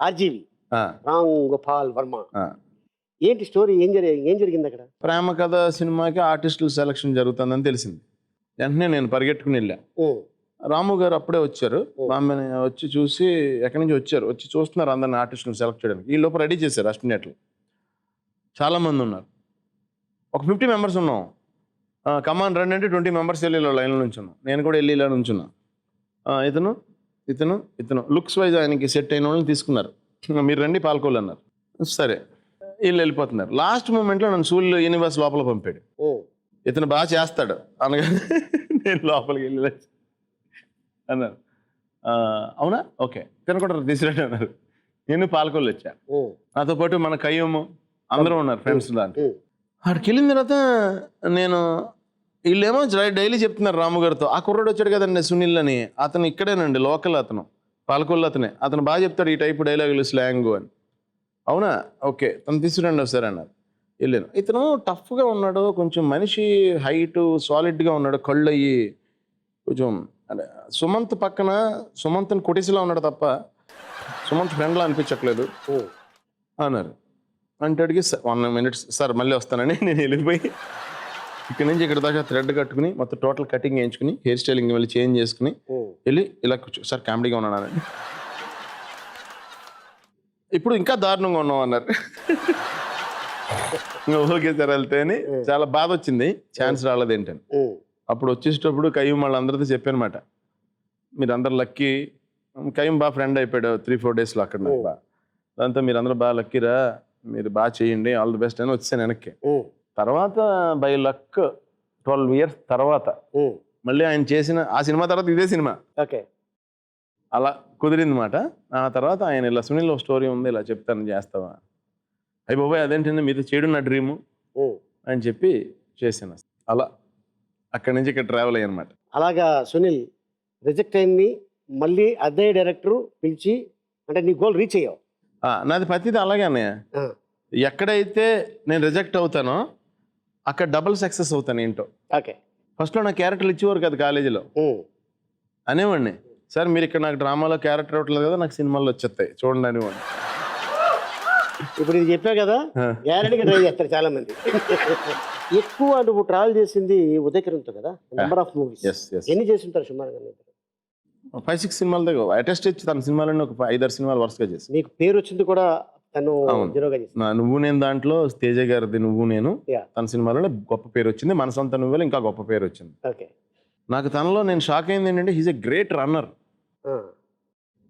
ఆర్జీవి ఆ, రామ్ గోపాల్ వర్మ. ఆ. ఏంటి స్టోరీ? ఏం జరిగింది అక్కడ? ప్రేమ కథ సినిమాకి ఆర్టిస్టుల సెలక్షన్ జరుగుతుందని తెలిసింది. వెంటనే నేను పరిగెట్టుకుని వెళ్ళా. ఉం. రాము గారు అప్పుడే వచ్చారు. ఆమెను వచ్చి చూసి ఎక్కడి నుంచి వచ్చారు, వచ్చి చూస్తున్నారు అందరిని ఆర్టిస్టులను సెలెక్ట్ చేయడానికి. ఈ లోపల రెడీ చేశారు అస్టినేట్లు. చాలామంది ఉన్నారు. ఒక 50 మెంబర్స్ ఉన్నాం. కమాండ్ రండి అంటే 20 మెంబర్స్ వెళ్ళి లైన్లో నుంచి ఉన్నాం. నేను కూడా వెళ్ళి ఇలా నుంచున్నా. ఇతను లుక్స్ వైజ్ ఆయనకి సెట్ అయిన వాళ్ళని తీసుకున్నారు. మీరు రండి పాల్కోళ్ళు అన్నారు. సరే వీళ్ళు వెళ్ళిపోతున్నారు. లాస్ట్ మూమెంట్లో నన్ను సూర్యులు యూనివర్స్ లోపల పంపాడు. ఉం. ఇతను బాగా చేస్తాడు అనగా నేను లోపలికి వెళ్ళి అన్నారు. అవునా, ఓకే ఇతను కూడా తీసుకురండి అన్నారు. నేను పాల్కోళ్ళు వచ్చా. ఉం. నాతో పాటు మన కయ్యము అందరూ ఉన్నారు ఫ్రెండ్స్ దాంట్లో. ఉం. అక్కడికి వెళ్ళిన తర్వాత నేను వీళ్ళేమో డైలీ చెప్తున్నారు రాము గారితో, ఆ కుర్రాడు వచ్చాడు కదండి సునీల్ అని, అతను ఇక్కడేనండి లోకల్, అతను పాలకొల్లు అతనే, అతను బాగా చెప్తాడు ఈ టైపు డైలాగులు స్లాంగ్ అని. అవునా, ఓకే తను తీసుకురండి ఒకసారి అన్నారు. వెళ్ళాను. ఇతను టఫ్గా ఉన్నాడు, కొంచెం మనిషి హైటు సాలిడ్గా ఉన్నాడు, కళ్ళు అయ్యి కొంచెం అంటే సుమంత్ పక్కన సుమంత్ని కొటిసిలా ఉన్నాడు తప్ప సుమంత్ ఫ్రెండ్లా అనిపించట్లేదు ఉం. అన్నారు. అంటే అడిగి 1 minute సార్ మళ్ళీ వస్తానని నేను వెళ్ళిపోయి ఇక్కడ నుంచి ఇక్కడ దాకా థ్రెడ్ కట్టుకుని మొత్తం టోటల్ కటింగ్ వేయించుకుని హెయిర్ స్టైలింగ్ వెళ్ళి చేంజ్ చేసుకుని ఉం. వెళ్ళి ఇలా కూర్చో సార్ కామెడీగా ఉన్నానండి. ఇప్పుడు ఇంకా దారుణంగా ఉన్నాం అన్నారు. ఓకే సార్ వెళ్తే అని చాలా బాధ వచ్చింది, ఛాన్స్ రాలేదు ఏంటని. ఉం. అప్పుడు వచ్చేటప్పుడు కయ్యం వాళ్ళందరితో చెప్పానమాట, మీరు అందరు లక్కీ. కయ్యం బాగా ఫ్రెండ్ అయిపోయాడు 3-4 daysలో అక్కడ నాకు బాగా. దాంతో మీరు అందరూ బాగా లక్కీరా, మీరు బాగా చేయండి, ఆల్ ది బెస్ట్ అని వచ్చాను వెనక్కి. ఉం. తర్వాత బై లక్ 12 years తర్వాత ఉం. మళ్ళీ ఆయన చేసిన ఆ సినిమా తర్వాత ఇదే సినిమా ఓకే. అలా కుదిరింది మాట. ఆ తర్వాత ఆయన ఇలా సునీల్ స్టోరీ ఉంది ఇలా చెప్తాను చేస్తావా, అయ్యి బాబాయ్ అదేంటంటే మీతో చేయడం నా డ్రీము ఉం. అని చెప్పి చేశాను. అలా అక్కడి నుంచి ఇక్కడ ట్రావెల్ అయ్యనమాట. అలాగా సునీల్ రిజెక్ట్ అయింది, మళ్ళీ అదే డైరెక్టర్ పిలిచి అంటే నీ గోల్ రీచ్ అయ్యావు. నాది ప్రతిది అలాగే అన్నయ్య. ఎక్కడైతే నేను రిజెక్ట్ అవుతానో అక్కడ డబుల్ సక్సెస్ అవుతాను ఏంటో. ఓకే. ఫస్ట్లో నాకు క్యారెక్టర్లు ఇచ్చేవారు కదా కాలేజీలో, అనేవాడిని సార్ మీరు ఇక్కడ నాకు డ్రామాలో క్యారెక్టర్ అవ్వట్లేదు కదా, నాకు సినిమాల్లో వచ్చేస్తాయి చూడండి అనేవాడిని. ఇప్పుడు ఇది చెప్పావు కదా, గ్యారెంటీగా ట్రై చేస్తారు చాలా మంది. ఎక్కువ నువ్వు ట్రావెల్ చేసింది ఉదయకిరణ్తో కదా, నెంబర్ ఆఫ్ మూవీస్. ఎన్ని చేసి ఉంటారు సుమారుగా? 5-6 సినిమాల దగ్గర అటెస్ట్ ఇచ్చి తన సినిమాలన్నీ ఒక 5-6 సినిమాలు వరుసగా చేసి. నీకు పేరు వచ్చింది కూడా తను హీరోగా చేసి. నువ్వు నేను దాంట్లో తేజ గారిది నువ్వు నేను తన సినిమాలో గొప్ప పేరు వచ్చింది, మన సొంత నువ్వులో ఇంకా గొప్ప పేరు వచ్చింది. ఓకే. నాకు తనలో నేను షాక్ అయింది ఏంటంటే he's a great runner.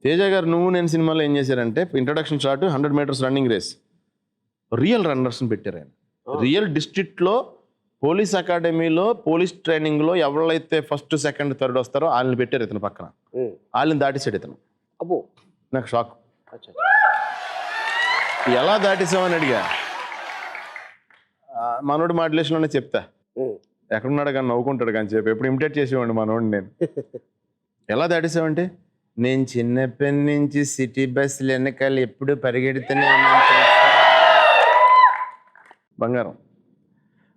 Teja గారు నువ్వు నేను సినిమాలో ఏం చేశారంటే introduction shot 100 meters running race, real రన్నర్స్ని పెట్టారు ఆయన. రియల్ డిస్ట్రిక్ట్లో పోలీస్ అకాడమీలో పోలీస్ ట్రైనింగ్లో ఎవరైతే 1st, 2nd, 3rd వస్తారో వాళ్ళని పెట్టారు ఇతను పక్కన. వాళ్ళని దాటేసాడు ఇతను. అబ్బో నాకు షాక్. ఎలా దాటేసామని అడిగా. మనోడి మాడ్యులేషన్లోనే చెప్తా, ఎక్కడున్నాడు కానీ నవ్వుకుంటాడు కానీ చెప్పి ఎప్పుడు ఇమిటేట్ చేసేవాడిని మనోడిని నేను. ఎలా దాటేసామంటే నేను చిన్నప్పటి నుంచి సిటీ బస్సులు వెనకాల ఎప్పుడు పరిగెడుతూనే ఉన్నాను. బంగారం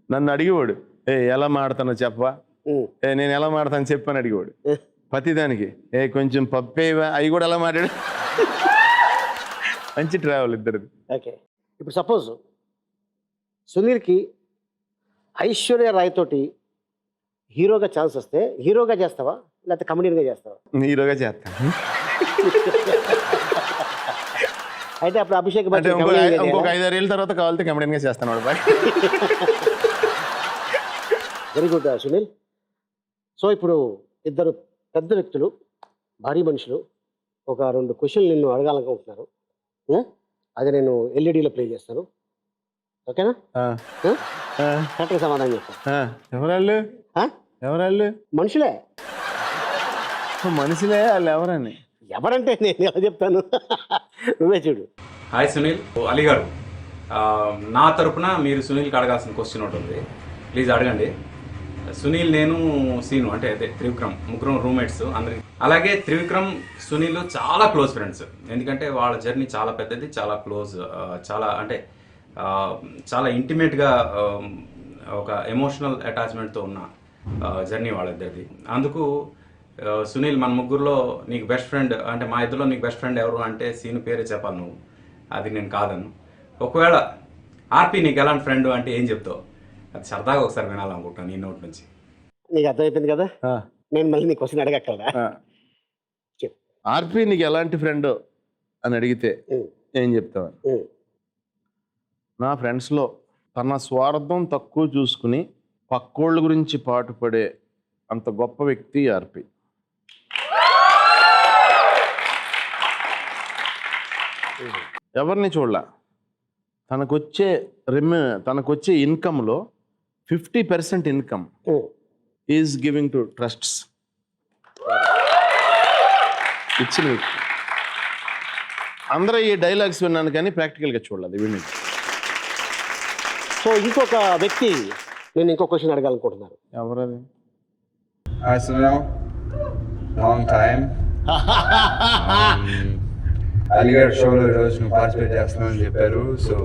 నన్ను అడిగేవాడు, ఎలా మాడతానో చెప్పవా, నేను ఎలా మాడతాను చెప్పని అడిగేవాడు ప్రతిదానికి. కొంచెం పప్పేవా, అవి కూడా ఎలా మాట్లాడు. మంచి ట్రావెల్ ఇద్దరిది. ఓకే. ఇప్పుడు సపోజ్ సునీల్కి ఐశ్వర్య రాయ్ తోటి హీరోగా ఛాన్స్ వస్తే హీరోగా చేస్తావా లేకపోతే కమెడియన్గా చేస్తావా? హీరోగా చేస్తాను. అయితే అప్పుడు అభిషేక్ ఇంకొక 5-6 ఏళ్ళ తర్వాత కావాలంటే కమెడియన్గా చేస్తాను వాడు. Very good Sunil. సో ఇప్పుడు ఇద్దరు పెద్ద వ్యక్తులు, భారీ మనుషులు ఒక 2 క్వశ్చన్లు నిన్ను అడగాలనుకుంటున్నారు. అది నేను ఎల్ఈడీలో ప్లే చేస్తాను. ఓకేనా? ఆ, కరెక్ట్గా సమాధానం చెప్పు. ఎవరాళ్ళు ఎవరాళ్ళు మనుషులే. మనుషులే వాళ్ళు ఎవరని? ఎవరంటే నేను ఎలా చెప్తాను? నువ్వే చూడు. హాయ్ సునీల్, అలీ గారు, నా తరపున మీరు సునీల్కి అడగాల్సిన క్వశ్చన్ ఒకటి ఉంది, ప్లీజ్ అడగండి. సునీల్, నేను సీను అంటే అదే త్రివిక్రమ్, ముగ్గురం రూమ్మేట్స్ అందరికి. అలాగే త్రివిక్రమ్, సునీల్ చాలా క్లోజ్ ఫ్రెండ్స్. ఎందుకంటే వాళ్ళ జర్నీ చాలా పెద్దది, చాలా క్లోజ్, చాలా అంటే చాలా ఇంటిమేట్గా ఒక ఎమోషనల్ అటాచ్మెంట్తో ఉన్న జర్నీ వాళ్ళిద్దరిది. అందుకు సునీల్, మన ముగ్గురులో నీకు బెస్ట్ ఫ్రెండ్ అంటే మా ఇద్దరులో నీకు బెస్ట్ ఫ్రెండ్ ఎవరు అంటే సీను పేరే చెప్పాలి నువ్వు, అది నేను కాదను. ఒకవేళ ఆర్పి నీకు ఎలాంటి ఫ్రెండ్ అంటే ఏం చెప్తావు? అది సరదాగా ఒకసారి వినాలనుకుంటున్నాను నీ నోటి నుంచి. నీకు అర్థమైపోయింది కదా? నేను మళ్ళీ నీ క్వశ్చన్ అడగక్కర్లా. ఆర్పి నీకు ఎలాంటి ఫ్రెండ్ అని అడిగితే ఏం చెప్తావు? నా ఫ్రెండ్స్లో తన స్వార్థం తక్కువ చూసుకుని పక్కోళ్ళ గురించి పాటుపడే అంత గొప్ప వ్యక్తి ఆర్పి. ఎవరిని చూడలా. తనకొచ్చే ఇన్కమ్లో 50% income is giving to trusts. ఇచ్చిన వ్యక్తి. అందరూ ఈ డైలాగ్స్ విన్నాను కానీ ప్రాక్టికల్గా చూడలేదు విని. సో ఇంకొక వ్యక్తి నేను ఇంకో క్వశ్చన్ అడగాలనుకుంటున్నాను. ఎవరది? Hi Sunil, long time. Aligarh షోలో ఈరోజు నువ్వు పార్టిసిపేట్ చేస్తున్నానని చెప్పారు. So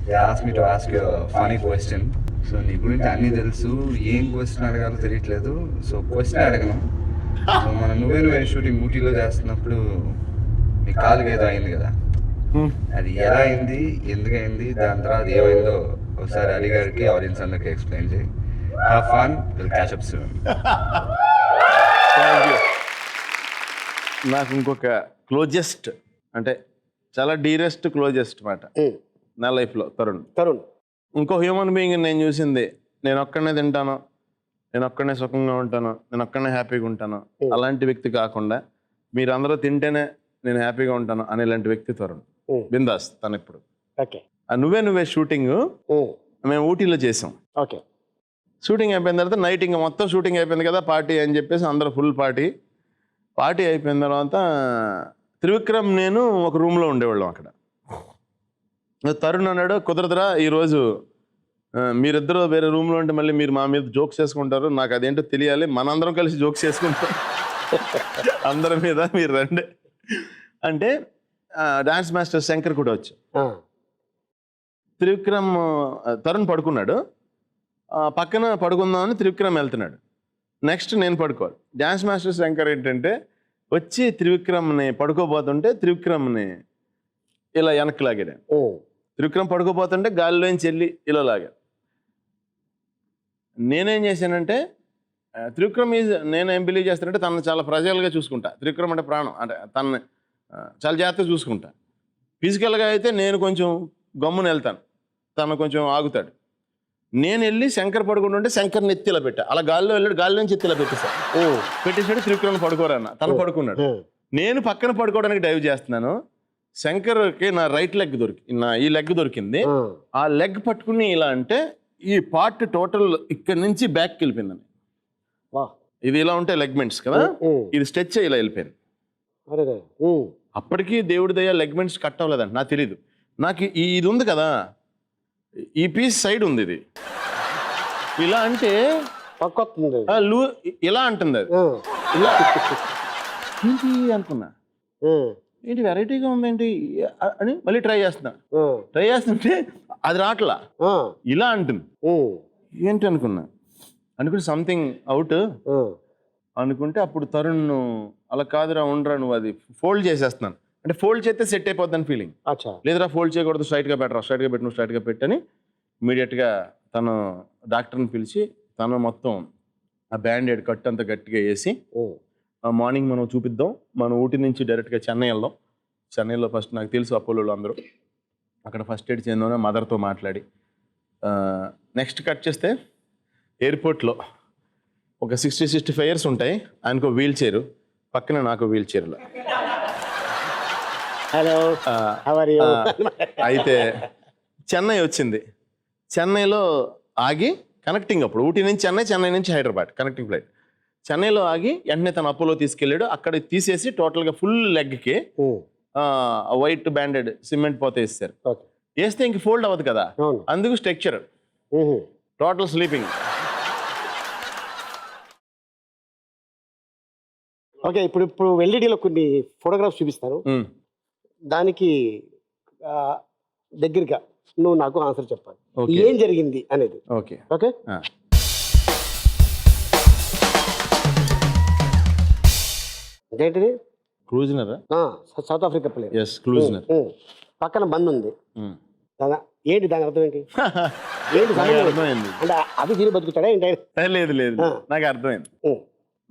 they asked me to ask you funny question. So నీ గురించి అన్నీ తెలుసు, ఏం క్వశ్చన్ అడగాలో తెలియట్లేదు. సో క్వశ్చన్ అడగను. సో మన నువ్వే షూటింగ్ ఊటీలో చేస్తున్నప్పుడు నీ కాలుకి ఏదో అయింది కదా, అది ఎలా అయింది, ఎందుకయింది, దాని తర్వాత ఏమైందో ఒకసారి అలీగఢ్కి ఆడియన్స్ అందరికి ఎక్స్ప్లెయిన్ చేయి. Have fun. We'll catch up soon. Thank you. నాకు ఇంకొక క్లోజెస్ట్ అంటే చాలా డీరెస్ట్ క్లోజెస్ట్ మాట నా లైఫ్లో తరుణ్. ఇంకో హ్యూమన్ బీయింగ్ నేను చూసింది, నేను ఒక్కడనే తింటాను, నేను ఒక్కడనే సుఖంగా ఉంటాను, నేను ఒక్కడనే హ్యాపీగా ఉంటాను, అలాంటి వ్యక్తి కాకుండా మీరందరూ తింటేనే నేను హ్యాపీగా ఉంటాను అనేలాంటి వ్యక్తి తరుణ్. బిందాస్ తను ఇప్పుడు. నువ్వే షూటింగ్ మేము ఊటీలో చేసాం. ఓకే. షూటింగ్ అయిపోయిన తర్వాత నైట్ ఇంకా మొత్తం షూటింగ్ అయిపోయింది కదా, పార్టీ అని చెప్పేసి అందరూ ఫుల్ పార్టీ అయిపోయిన తర్వాత త్రివిక్రమ్ నేను ఒక రూమ్లో ఉండేవాళ్ళం. అక్కడ తరుణ్ అన్నాడు, కుదరదురా ఈరోజు మీరిద్దరూ వేరే రూమ్లో ఉంటే మళ్ళీ మీరు మా మీద జోక్స్ చేసుకుంటారు, నాకు అదేంటో తెలియాలి, మనందరం కలిసి జోక్స్ చేసుకుంటాం అందరి మీద, మీరు రండి అంటే డాన్స్ మాస్టర్ శంకర్ కూడా వచ్చి తరుణ్ పడుకున్నాడు, పక్కన పడుకుందామని త్రివిక్రమ్ వెళ్తున్నాడు. నెక్స్ట్ నేను పడుకోవాలి. డాన్స్ మాస్టర్ శంకర్ ఏంటంటే వచ్చి త్రివిక్రమ్ని పడుకోబోతుంటే త్రివిక్రమ్ని ఇలా వెనక్కి లాగాడు. త్రివిక్రమ్ పడుకోబోతుంటే గాలిలోంచి వెళ్ళి ఇలా లాగాడు. నేనేం చేశానంటే నేను ఏం బిలీవ్ చేస్తానంటే తనను చాలా ఫ్రజైల్గా చూసుకుంటా. త్రివిక్రమ్ అంటే ప్రాణం, అంటే తనని చాలా జాగ్రత్తగా చూసుకుంటా. ఫిజికల్గా అయితే నేను కొంచెం గమ్మున వెళ్తాను, తను కొంచెం ఆగుతాడు. నేను వెళ్ళి శంకర్ పడుకుంటుంటే శంకర్ని ఎత్తిలా పెట్టా, అలా గాల్లో వెళ్ళాడు, గాలి నుంచి ఎత్తిలా పెట్టేశాడు. పెట్టేసాడు. త్రివిక్రమ్ పడుకోరన్న, తను పడుకున్నాడు. నేను పక్కన పడుకోవడానికి డైవ్ చేస్తున్నాను. శంకర్కి నా రైట్ లెగ్ ఈ లెగ్ దొరికింది. ఆ లెగ్ పట్టుకుని ఇలా అంటే ఈ పార్ట్ టోటల్ ఇక్కడ నుంచి బ్యాక్కి వెళ్ళిపోయిందని. ఇది ఇలా ఉంటే లెగ్మెంట్స్ కదా, ఇది స్ట్రెచ్ ఇలా వెళ్ళిపోయింది. అప్పటికీ దేవుడి దయ లెగ్మెంట్స్ కట్ అవ్వలేదంట, నాకు తెలీదు. నాకు ఇది ఉంది కదా, ఈ పీస్ సైడ్ ఉంది, ఇది ఇలా అంటే ఇలా అంటుంది అది. ఇలా ఏంటి అనుకున్నా, ఏంటి వెరైటీగా ఉందేంటి అని మళ్ళీ ట్రై చేస్తుంటే అది రాట్లా, ఇలా అంటుంది. ఏంటి అనుకుంటే సంథింగ్ అవుట్ అనుకుంటే అప్పుడు తరుణ్ అలా కాదురా, ఉండరా, నువ్వు అది ఫోల్డ్ చేసేస్తున్నాను అంటే ఫోల్డ్ చేస్తే సెట్ అయిపోద్దని ఫీలింగ్. లేదురా ఫోల్డ్ చేయకూడదు, స్ట్రైట్గా పెట్టని ఇమీడియట్గా తను డాక్టర్ని పిలిచి తను మొత్తం ఆ బ్యాండేడ్ కట్ అంతా గట్టిగా వేసి మార్నింగ్ మనం చూపిద్దాం, మనం ఊటీ నుంచి డైరెక్ట్గా చెన్నై వెళ్దాం. చెన్నైలో ఫస్ట్ నాకు తెలుసు అపోలోలో అందరూ, అక్కడ ఫస్ట్ ఎయిడ్ చేద్దామని మదర్తో మాట్లాడి నెక్స్ట్ కట్ చేస్తే ఎయిర్పోర్ట్లో ఒక 60-65 ఇయర్స్ ఉంటాయి, ఆయనకు వీల్ చైర్, పక్కన నాకు వీల్ చైర్లో. హలో, అయితే చెన్నై వచ్చింది. చెన్నైలో ఆగి కనెక్టింగ్, అప్పుడు ఊటీ నుంచి చెన్నై, చెన్నై నుంచి హైదరాబాద్ కనెక్టింగ్ ఫ్లైట్. చెన్నైలో ఆగి వెంటనే తన అపోలో తీసుకెళ్ళాడు. అక్కడ తీసేసి టోటల్గా ఫుల్ లెగ్కి వైట్ బ్యాండెడ్ సిమెంట్ పోత వేస్తారు. వేస్తే ఇంక ఫోల్డ్ అవ్వదు కదా, అందుకు స్ట్రక్చర్ టోటల్ స్లీపింగ్. ఓకే, ఇప్పుడు ఎల్ఈడిలో కొన్ని ఫోటోగ్రాఫ్స్ చూపిస్తాను. దానికి దగ్గరగా నువ్వు నాకు ఆన్సర్ చెప్పాలి, ఏం జరిగింది అనేది. Okay okay. ఏంటిది? Klusener. South Africa player. Yes, Klusener. పక్కన బంద్ ఉంది. ఏంటి దాని అర్థం ఏంటి? ఏంటి అర్థమైంది అంటే అది దీని బతుకుతాడా ఏంటి? లేదు లేదు, నాకు అర్థమైంది.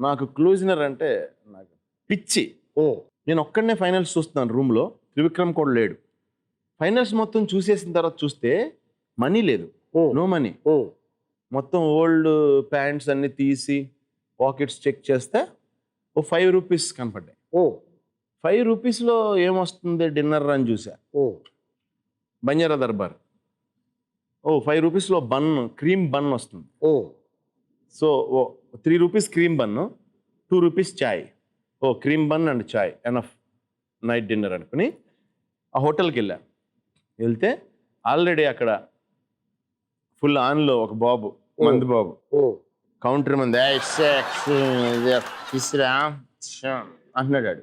నాకు క్లూజనర్ అంటే నాకు పిచ్చి. నేను ఒక్కడనే ఫైనల్స్ చూస్తున్నాను రూమ్లో, త్రివిక్రమ్ కూడా లేడు. ఫైనల్స్ మొత్తం చూసేసిన తర్వాత చూస్తే మనీ లేదు, నో మనీ. మొత్తం ఓల్డ్ ప్యాంట్స్ అన్ని తీసి పాకెట్స్ చెక్ చేస్తే ఓ 5 రూపీస్ కనపడ్డాయి. 5 రూపీస్లో ఏమొస్తుంది డిన్నర్ అని చూసా. బంజారా దర్బార్. 5 రూపీస్లో బన్, క్రీమ్ బన్ వస్తుంది. So 3 rupees cream bun, 2 rupees chai. Cream bun and chai enough night dinner అనుకుని ఆ హోటల్కి వెళ్ళా. వెళ్తే ఆల్రెడీ అక్కడ ఫుల్ ఆన్లో ఒక బాబు, మంది బాబు, కౌంటర్ మంది అంటున్నాడు.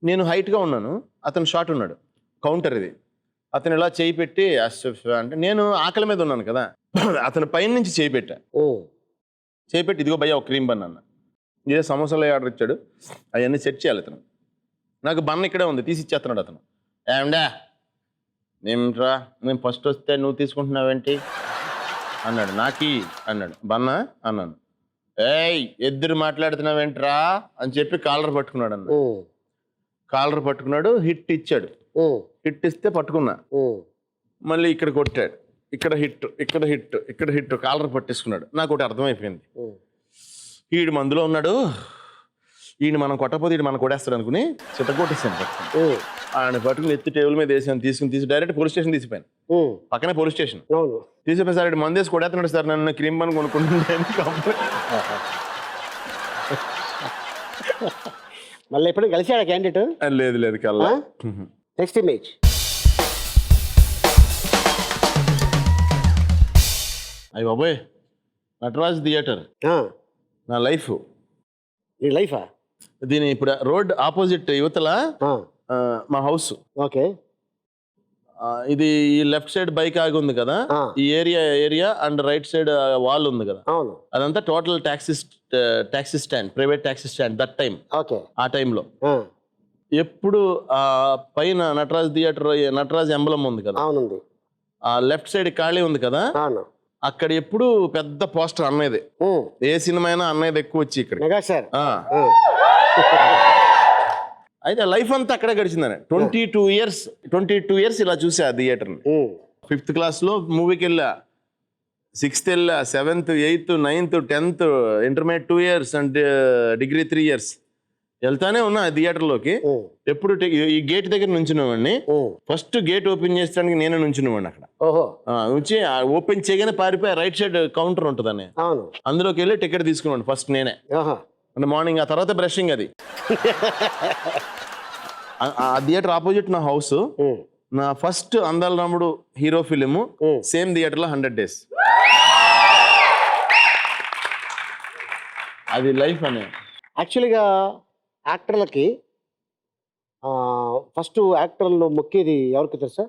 నేను హైట్గా ఉన్నాను, అతను షార్ట్ ఉన్నాడు. కౌంటర్ ఇది. అతను ఇలా చేయి పెట్టి అంటే నేను ఆకలి మీద ఉన్నాను కదా, అతను పైన నుంచి చేయి పెట్టా. చేయి పెట్టి ఇదిగో భయ్యా ఒక క్రీమ్ బన్ అన్న. ఇదే సమోసాలో ఆర్డర్ ఇచ్చాడు, అవన్నీ సెట్ చేయాలి అతను. నాకు బన్ ఇక్కడే ఉంది, తీసి ఇచ్చేస్తున్నాడు అతను. ఏమండా ఏమిట్రా, నేను ఫస్ట్ వస్తే నువ్వు తీసుకుంటున్నావేంటి అన్నాడు. నాకి అన్నాడు. బన్నా అన్నాను. ఎద్దురు మాట్లాడుతున్నావేంట్రా అని చెప్పి కాలర్ పట్టుకున్నాడు అన్న. కాలర్ పట్టుకున్నాడు, హిట్ ఇచ్చాడు. హిట్ ఇస్తే పట్టుకున్నా, మళ్ళీ ఇక్కడ కొట్టాడు. ఇక్కడ హిట్, ఇక్కడ హిట్, ఇక్కడ హిట్, కాలర్ పట్టేసుకున్నాడు. నాకు ఒకటి అర్థమైపోయింది, ఈడు మందులో ఉన్నాడు, ఈయన మనం కొట్టకపోతే ఈడు మనం కొట్టేస్తాడు అనుకుని చిత్త కొట్టేసాను. పట్టుకుని ఆయన పట్టుకుని ఎత్తి టేబుల్ మీద వేసాను, తీసి డైరెక్ట్ పోలీస్ స్టేషన్ తీసిపోయాను. పక్కనే పోలీస్ స్టేషన్. తీసిపోయి సార్ ఇటు మందు వేసి కొట్టేస్తున్నాడు సార్, నన్ను క్రీమ్ బన్ కొనుక్కుంటుంటే. మళ్ళీ ఎప్పుడు కలిసాడా క్యాండిడేట్? లేదు లేదు, కల్లా. Next image. అయ్యి బాబోయ్, నటరాజ్ థియేటర్ నా లైఫ్. నీ లైఫా? దీని ఇప్పుడు రోడ్ ఆపోజిట్ యువతల మా హౌస్. ఓకే. ఇది ఈ లెఫ్ట్ సైడ్ బైక్ ఆగి ఉంది కదా, ఈ area and right side wall ఉంది కదా, అదంతా total taxi stand, private taxi stand that time. ఆ టైంలో ఎప్పుడు ఆ పైన నటరాజ్ థియేటర్, నటరాజ్ ఎంబలం ఉంది కదా, ఆ లెఫ్ట్ సైడ్ ఖాళీ ఉంది కదా, అక్కడ ఎప్పుడు పెద్ద పోస్టర్ అన్నయ్యది. ఏ సినిమా అయినా అన్నయ్యది ఎక్కువ వచ్చి ఇక్కడ. అయితే లైఫ్ అంతా అక్కడే గడిచిందని 22 ఇయర్స్ ఇలా చూసా ఆ థియేటర్ని. 5th క్లాస్లో మూవీకి వెళ్ళా, 6th వెళ్ళా, 7th, 8th, 9th, 10th, intermediate 2 years and degree 3 years వెళ్తానే ఉన్నా ఆ థియేటర్లోకి. ఎప్పుడు ఈ గేట్ దగ్గర నుంచునేవాడిని. ఫస్ట్ గేట్ ఓపెన్ చేసడానికి నేనే నుంచునేవాడిని అక్కడ. నుంచి ఓపెన్ చేయగానే పారిపోయి రైట్ సైడ్ కౌంటర్ ఉంటుందని, అందులోకి వెళ్ళి టికెట్ తీసుకున్నాను ఫస్ట్ నేనే. అంటే మార్నింగ్, ఆ తర్వాత బ్రషింగ్. అది ఆ థియేటర్ ఆపోజిట్ నా హౌస్. నా ఫస్ట్ అందాల రాముడు హీరో ఫిలిం సేమ్ థియేటర్లో 100 days. అది లైఫ్ అనే. యాక్చువల్గా యాక్టర్లకి ఫస్ట్ యాక్టర్లు మొక్కేది ఎవరికి తెలుసా?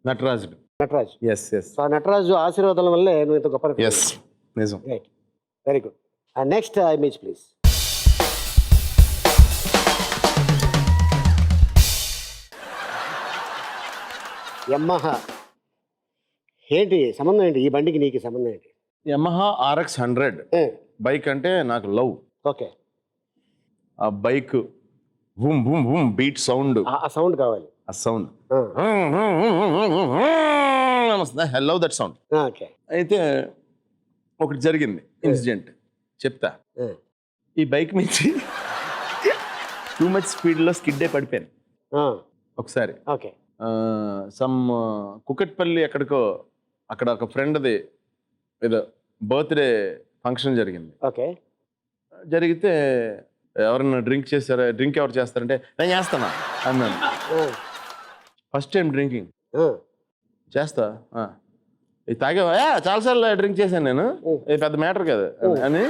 నటరాజ్. Yes yes. ఆ నటరాజు ఆశీర్వాదాల వల్లే నువ్వు ఇంత గొప్ప. ఎస్, నిజం. Right, very good. Next image please. Yamaha. ఏంటి సంబంధం ఏంటి ఈ బండికి నీకు సంబంధం ఏంటి? యమహా RX 100 బైక్ అంటే నాకు లవ్. ఓకే. ఆ bike boom boom boom beat sound, ఆ సౌండ్ కావాలి. ఆ sound, I love that sound. Okay. అయితే ఒకటి జరిగింది ఇన్సిడెంట్, చెప్తా. ఈ బైక్ నుంచి టూ మచ్ స్పీడ్లో స్కిడ్ అయి పడిపోయాను ఒకసారి. ఓకే. సమ్ కుకట్పల్లి ఎక్కడికో అక్కడ ఒక ఫ్రెండ్ది ఏదో బర్త్డే ఫంక్షన్ జరిగింది. ఓకే. జరిగితే ఎవరన్నా డ్రింక్ చేస్తారా, డ్రింక్ ఎవరు చేస్తారంటే నేను చేస్తానా అన్నాను. ఫస్ట్ టైం డ్రింకింగ్ చేస్తా. ఇది తాగేవా? చాలాసార్లు డ్రింక్ చేశాను నేను, ఇది పెద్ద మ్యాటర్ కదా అని.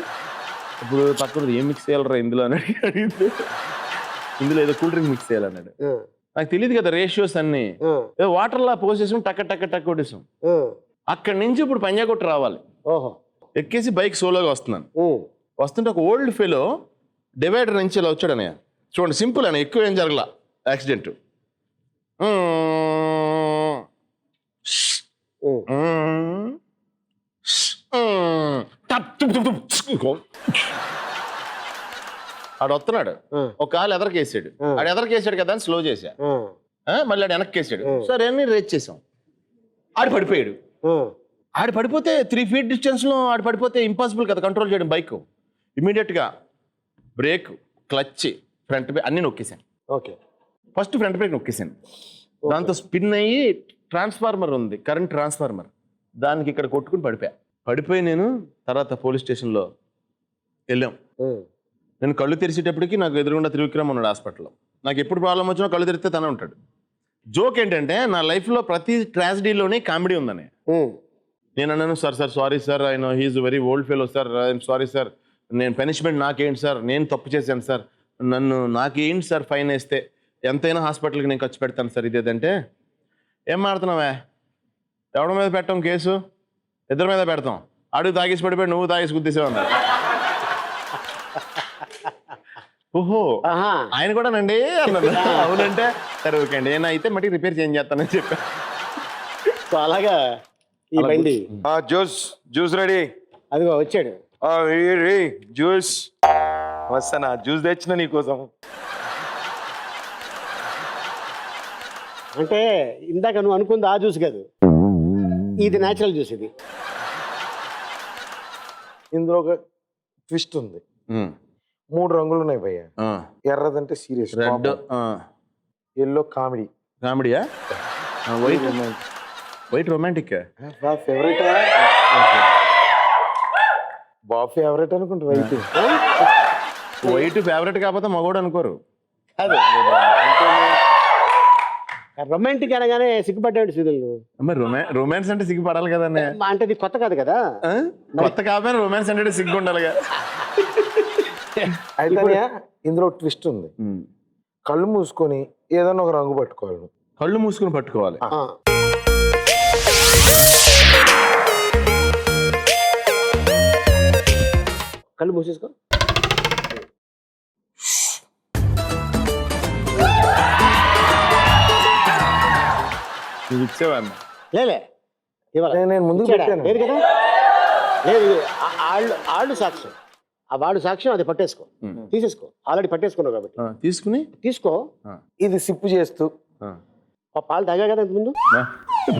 ఇప్పుడు పక్కన ఏం మిక్స్ చేయాలరా ఇందులో అని అడిగితే ఇందులో ఏదో కూల్ డ్రింక్ మిక్స్ చేయాలన్నాడు. నాకు తెలియదు కదా రేషియోస్ అన్ని. ఏదో వాటర్లా పోసేసాం, టక్క టక్క టక్క కొట్టేసాం. అక్కడి నుంచి ఇప్పుడు పంజాగుట్ట రావాలి. ఎక్కేసి బైక్ సోలోగా వస్తున్నాను. వస్తుంటే ఒక ఓల్డ్ ఫెలో డివైడర్ నుంచి ఇలా వచ్చాడు అన్నయ్య. చూడండి, సింపుల్ అని, ఎక్కువ ఏం జరగలా యాక్సిడెంట్. ఆడు వస్తున్నాడు, ఒక కాలు ఎదరికేసాడు. ఆడు ఎదరికేసాడు కదా అని స్లో చేశా. మళ్ళీ ఆడు వెనక్కి వేసాడు. సరే అని రేట్ చేసాం. ఆడు పడిపోయాడు. ఆడు పడిపోతే 3 feet డిస్టెన్స్లో ఆడు పడిపోతే ఇంపాసిబుల్ కదా కంట్రోల్ చేయడం బైక్. ఇమీడియట్గా బ్రేక్, క్లచ్, ఫ్రంట్ బ్రేక్ అన్నీ నొక్కేసాను. ఓకే. ఫస్ట్ ఫ్రంట్ బ్రేక్ నొక్కేసాను. దాంతో స్పిన్ అయ్యి ట్రాన్స్ఫార్మర్ ఉంది, కరెంట్ ట్రాన్స్ఫార్మర్, దానికి ఇక్కడ కొట్టుకుని పడిపోయి నేను తర్వాత పోలీస్ స్టేషన్లో వెళ్ళాం. నేను కళ్ళు తెరిచేటప్పటికి నాకు ఎదురుగుండా త్రివిక్రమ్ ఉన్నాడు హాస్పిటల్లో. నాకు ఎప్పుడు ప్రాబ్లం వచ్చినా కళ్ళు తెరిస్తే తనే ఉంటాడు. జోక్ ఏంటంటే నా లైఫ్లో ప్రతి ట్రాజడీలోనే కామెడీ ఉందని. నేను అన్నాను, సార్ సారీ సార్, ఆయన he's very old fellow sir, I'm sorry sir, నేను పనిష్మెంట్ నాకేంటి సార్, నేను తప్పు చేశాను సార్, నాకేంటి సార్ ఫైన్ వేస్తే ఎంతైనా హాస్పిటల్కి నేను ఖర్చు పెడతాను సార్ ఇదేదంటే, ఏం మాడుతున్నావే, ఎవరి మీద పెట్టాం కేసు, ఇద్దరి మీద పెడతాం, అడుగు తాగేసి పడిపోయి నువ్వు తాగేసి గుద్దేసావు అన్నారు. ఓహో ఆయన కూడా నండి అన్నారు. అవునంటే సరే ఓకే అండి, నేను అయితే మట్టి రిపేర్ చేంజ్ చేస్తానని చెప్పాను. సో అలాగా ఈ బండి జ్యూస్ రెడీ. అదిగో వచ్చాడు. జ్యూస్ వస్తానా, జ్యూస్ తెచ్చిన నీకోసం. అంటే ఇందాక నువ్వు అనుకుంది ఆ జ్యూస్ కాదు, ఇది న్యాచురల్ జ్యూస్. ఇది ఇందులో ఒక ట్విస్ట్ ఉంది. 3 రంగులు ఉన్నాయి భయ్య. ఎర్రదంటే సీరియస్, రెడ్, ఎల్లో కామెడీ. కామెడీయా? White romantic. ఫేవరెట్ బాబు, ఫేవరెట్ అనుకుంటా. వైట్ ఫేవరెట్ కాకపోతే మగోడు అనుకోరు. అదే రొమాంటిక్ అనగానే సిగ్గుపడ్డాడు సీరియల్. రొమాన్స్ అంటే సిగ్గుపడాలి కదన్నా. అంటే ఇది కొత్త కాదు కదా. కొత్త కాకపోయినా రొమాన్స్ అంటే సిగ్గు ఉండాలిగా. అయితే ఇందులో ట్విస్ట్ ఉంది. కళ్ళు మూసుకొని ఏదన్నా ఒక రంగు పట్టుకోవాలి. కళ్ళు మూసుకొని పట్టుకోవాలి. కళ్ళు మూసేసుకో. నువ్వు ఇచ్చేవాడిని. లేలే నేను ముందు పెట్టాను. లేదు కదా, లేదు. ఆళ్ళు సాక్ష్యం, ఆ వాడు సాక్ష్యం, అది పట్టేసుకో, తీసేసుకో. ఆల్రెడీ పట్టేసుకున్నావు కాబట్టి తీసుకో. ఇది సిప్పు చేస్తూ పాలు తాగా కదా ఇంతకుముందు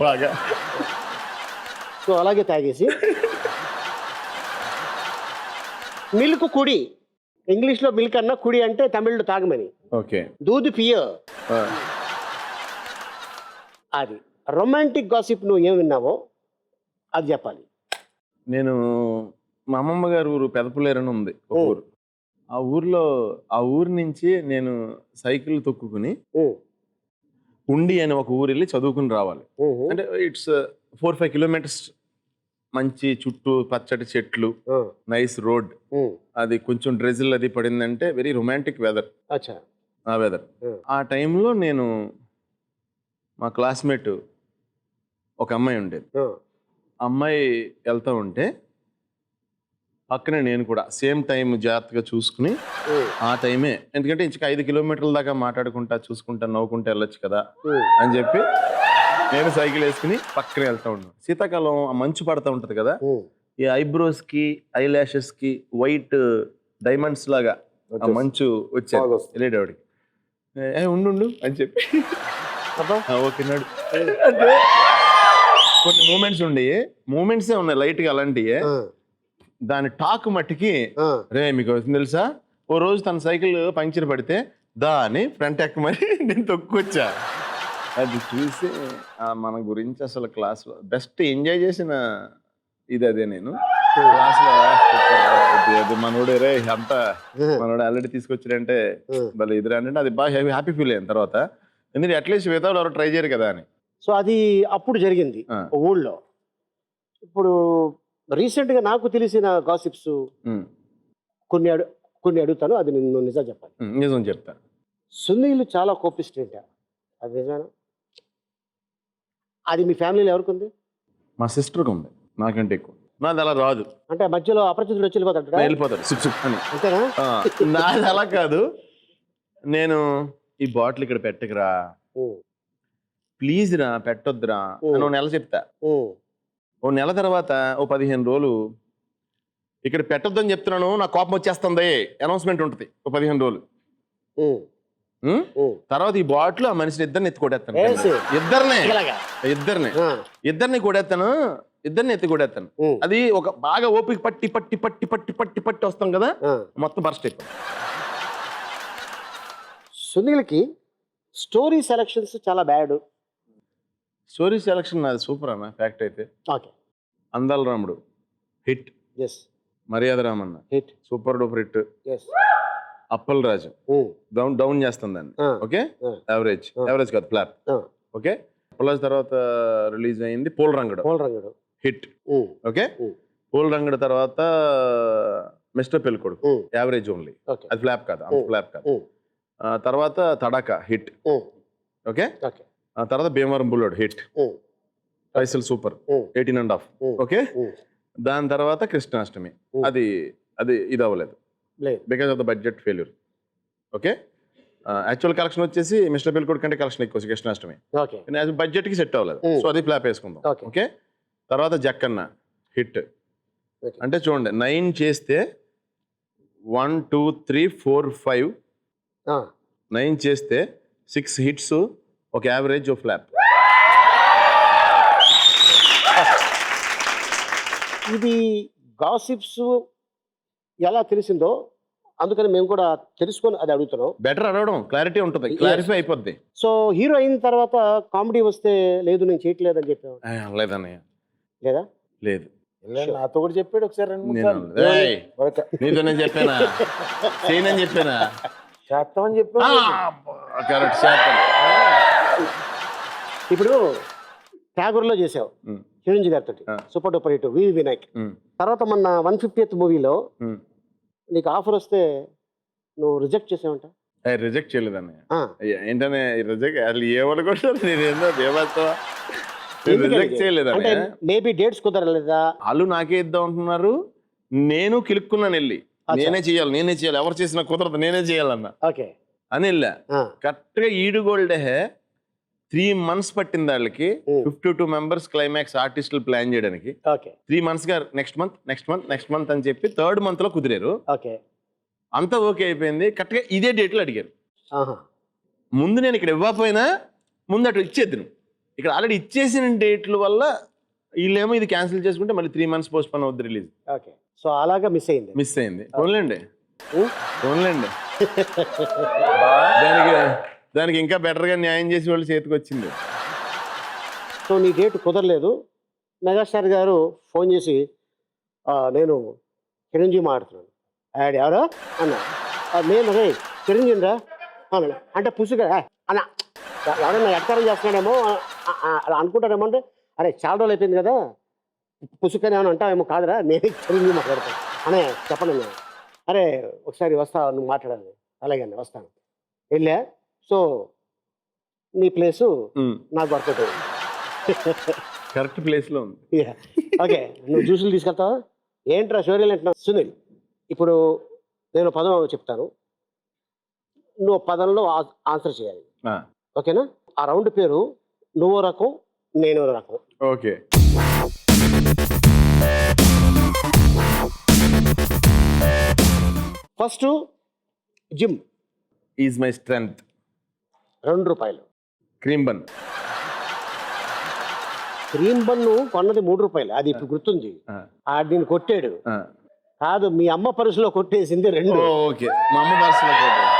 బాగా. సో అలాగే తాగేసి మిల్క్ కుడి, ఇంగ్లీష్లో మిల్క్ అన్నా కుడి అంటే తమిళ్లో తాగమని. ఓకే. దూద్ పియ. అది రొమాంటిక్ గాసిప్ నువ్వు ఏం విన్నావో అది చెప్పాలి. నేను మా అమ్మమ్మ గారు ఊరు పెదపులేరని ఉంది ఒక ఊరు. ఆ ఊరు నుంచి నేను సైకిల్ తొక్కుని ఉండి అని ఒక ఊరు వెళ్ళి చదువుకుని రావాలి. అంటే ఇట్స్ 4-5 kilometers. మంచి చుట్టూ పచ్చటి చెట్లు, నైస్ రోడ్. అది కొంచెం డ్రెజిల్ అది పడిందంటే వెరీ రొమాంటిక్ వెదర్. ఆ వెదర్. ఆ టైంలో నేను మా క్లాస్మేట్ ఒక అమ్మాయి ఉండేది. అమ్మాయి వెళ్తూ ఉంటే పక్కనే నేను కూడా సేమ్ టైం జాగ్రత్తగా చూసుకుని ఆ టైమే, ఎందుకంటే ఇంకా 5 kilometers దాకా మాట్లాడుకుంటా చూసుకుంటా నవ్వుకుంటా వెళ్ళొచ్చు కదా అని చెప్పి నేను సైకిల్ వేసుకుని పక్కనే వెళ్తా ఉన్నాను. శీతాకాలం ఆ మంచు పడతా ఉంటది కదా, ఈ ఐబ్రోస్కి ఐ ల్యాషెస్కి వైట్ డైమండ్స్ లాగా ఆ మంచు వచ్చాడు వెళ్ళేటవాడికి. ఉండు అని చెప్పి ఓకే నాడు అంటే కొన్ని మూమెంట్సే ఉన్నాయి లైట్గా అలాంటివి. దాని టాక్ మట్టికి రే మీకు తెలుసా, ఓ రోజు తన సైకిల్ పంక్చర్ పడితే దాన్ని ఫ్రంట్ ఎక్కమని నేను తొక్కొచ్చా. అది చూసి మన గురించి అసలు క్లాస్లో బెస్ట్ ఎంజాయ్ చేసిన ఇది అదే నేను క్లాస్లో అది మనోడు రే అంతా మనోడు ఆల్రెడీ తీసుకొచ్చాడంటే భలే ఎదురు అంటే అది బాగా హ్యాపీ ఫీల్ అయ్యాను తర్వాత. ఎందుకంటే అట్లీస్ట్ వితౌట్ ఎవరు ట్రై చేయరు కదా అని. సో అది అప్పుడు జరిగింది ఊళ్ళో. ఇప్పుడు రీసెంట్గా నాకు తెలిసిన గాసిప్స్ కొన్ని అడుగుతాను, అది నిన్ను నిజం చెప్పాలి. నిజం చెప్తా. సునీల్ చాలా కోపిస్టేట, అది నిజమేనా? అది మీ ఫ్యామిలీలో ఎవరికి ఉంది? మా సిస్టర్కి ఉంది, నాకంటే ఎక్కువ. నాది అలా రాదు, అంటే మధ్యలో అపరిచితుడు వచ్చి వెళ్ళిపోతాడు సుక్ అని. అంతేనా? నాది అలా కాదు. నేను ఈ బాటిల్ ఇక్కడ పెట్టకురా ప్లీజ్ రా, పెట్టొద్దురా అని 1 నెల చెప్తా. 1 నెల తర్వాత 15 రోజులు ఇక్కడ పెట్టొద్దని చెప్తున్నాను, నా కోపం వచ్చేస్తుంది అనౌన్స్మెంట్ ఉంటుంది 15 రోజులు. తర్వాత ఈ బాటిల్ ఆ మనిషిని ఇద్దరిని ఎత్తి కొట్టేస్తాను. ఇద్దరిని కొట్టేస్తాను, ఇద్దరిని ఎత్తి కొట్టేస్తాను. అది ఒక బాగా ఓపిక పట్టి పట్టి పట్టి పట్టి పట్టి పట్టి వస్తాం కదా, మొత్తం బర్స్ట్ అయిపోయింది. సునీల్కి స్టోరీ సెలక్షన్స్ చాలా బ్యాడ్. స్టోరీ సెలక్షన్ నాది సూపర్ అన్న. ఫ్యాక్ట్ అయితే Andala Ramudu hit, Maryada Ramanna hit, super duper hit. Appal Raju down చేస్తుంది దాన్ని. ఓకే, యావరేజ్ కాదు ఫ్లాప్. ఓకే, అప్పల్ రాజు తర్వాత రిలీజ్ అయింది పూల రంగడు హిట్. ఓకే, పూల రంగడు తర్వాత మిస్టర్ పెళ్ళికొడుకు యావరేజ్ ఓన్లీ, అది ఫ్లాప్ కాదు, అంత ఫ్లాప్ కాదు. తర్వాత తడాకా హిట్. ఓకే, తర్వాత భీమవరం బుల్లోడ్ హిట్, పైసలు సూపర్ 18.5. ఓకే, దాని తర్వాత కృష్ణాష్టమి అది ఇది అవ్వలేదు because of the budget failure. Okay, actual collection వచ్చేసి మిస్టర్ పెళ్ళికొడుకు కంటే కలెక్షన్ ఎక్కువ కృష్ణాష్టమి, బడ్జెట్ కి సెట్ అవ్వలేదు. సో అది ఫ్లాప్ వేసుకుందాం. ఓకే, తర్వాత జక్కన్న హిట్. అంటే చూడండి 9 చేస్తే 1 2 3 4 5 9 చేస్తే 6 హిట్స్, ఒక యావరేజ్ ఆఫ్ ఫ్లాప్. ఇది గాసిప్స్ ఎలా తెలిసిందో అందుకని మేము కూడా తెలుసుకొని అది అడుగుతున్నాం. బెటర్ అడగడం, క్లారిటీ ఉంటుంది, క్లారిఫై అయిపోద్ది. సో హీరో అయిన తర్వాత కామెడీ వస్తే లేదు నేను చేయట్లేదు అని చెప్పాను. లేదన్నయ్య, లేదా? లేదు, నాతో కూడా చెప్పాడు ఒకసారి. నీతో నేను చెప్పానా, చేయనని చెప్పానా? చేస్తామని చెప్పా. కరెక్ట్, చేస్తాను. ఇప్పుడు ట్యాగూర్లో చేసావు చిరంజీవి గారితో, సూపర్ డూపర్ హిట్ వి వినాయక్. తర్వాత మొన్న 150th మూవీలో నీకు ఆఫర్ వస్తే నువ్వు రిజెక్ట్ చేసావంట. రిజెక్ట్ చేయలేదన్నయ్య. ఏంటనే రిజెక్ట్ అసలు ఏమనుకుంటారు, నేనేందో దేవత్వా రిజెక్ట్ చేయలేదన్నయ్య. మేబీ డేట్స్ కుదరలేదా? వాళ్ళు నాకే ఇద్దాం అంటున్నారు, నేను కిలుక్కున్నాను వెళ్ళి నేనే చేయాలి ఎవరు చేసినా కుదరదు నేనే చేయాలన్నా అని వెళ్ళా. కరెక్ట్ గా ఈడుగోల్డే 3 months పట్టింది వాళ్ళకి 52 members క్లైమాక్స్ ఆర్టిస్టులు ప్లాన్ చేయడానికి. 3 months గా నెక్స్ట్ మంత్ అని చెప్పి 3rd month లో కుదిరారు. అంతా ఓకే అయిపోయింది. కరెక్ట్ గా ఇదే డేట్లు అడిగారు. ముందు నేను ఇక్కడ ఇవ్వకపోయినా ముందు అటు ఇచ్చేద్దు, ఇక్కడ ఆల్రెడీ ఇచ్చేసిన డేట్ల వల్ల వీళ్ళేమో ఇది క్యాన్సిల్ చేసుకుంటే మళ్ళీ 3 months పోస్ట్ పోన్ అవుద్ది రిలీజ్. సో అలాగా మిస్ అయింది. ఓన్లేండి దానికి ఇంకా బెటర్గా న్యాయం చేసి వాళ్ళు చేతికి వచ్చింది. సో నీ డేట్ కుదరలేదు. మెగాస్టార్ గారు ఫోన్ చేసి నేను చిరంజీవి మాట్లాడుతున్నాను. యాడ్ ఎవరో అన్నా, నేను రే చిరంజీవి రా అన్నాడు. అంటే పుసుగా అన్న ఎవరైనా ఎడతారం చేస్తున్నాడేమో అలా అనుకుంటారేమో. అంటే అరే చాలా రోజులు అయిపోయింది కదా, పుసుకని ఏమన్నా అంటావేమో. కాదురా నేనే చిరంజీవి మాట్లాడతాను అనే చెప్పండి. అరే ఒకసారి వస్తా, నువ్వు మాట్లాడాలి. అలాగే అన్న వస్తాను. వెళ్ళా. సో నీ ప్లేసు నాకు వర్కౌట్ అయింది. కరెక్ట్ ప్లేస్లో ఉంది. ఓకే, నువ్వు జ్యూసులు తీసుకెళ్తావా? ఏంట్రా షోరీలు అంటున్నావు? సునీల్, ఇప్పుడు నేను పదం చెప్తాను, నువ్వు పదంలో ఆన్సర్ చేయాలి. ఓకేనా? ఆ రౌండ్ పేరు నువ్వో రకం నేను రకం. Okay. First gym is my strength. ₹2. Cream bun. Cream bun కొన్నది ₹3. అది ఇప్పుడు గుర్తుంది. దీన్ని కొట్టాడు కాదు, మీ అమ్మ పరుసులో కొట్టేసింది 2. ఓకే, మా అమ్మ పరుసులో కొట్టాడు.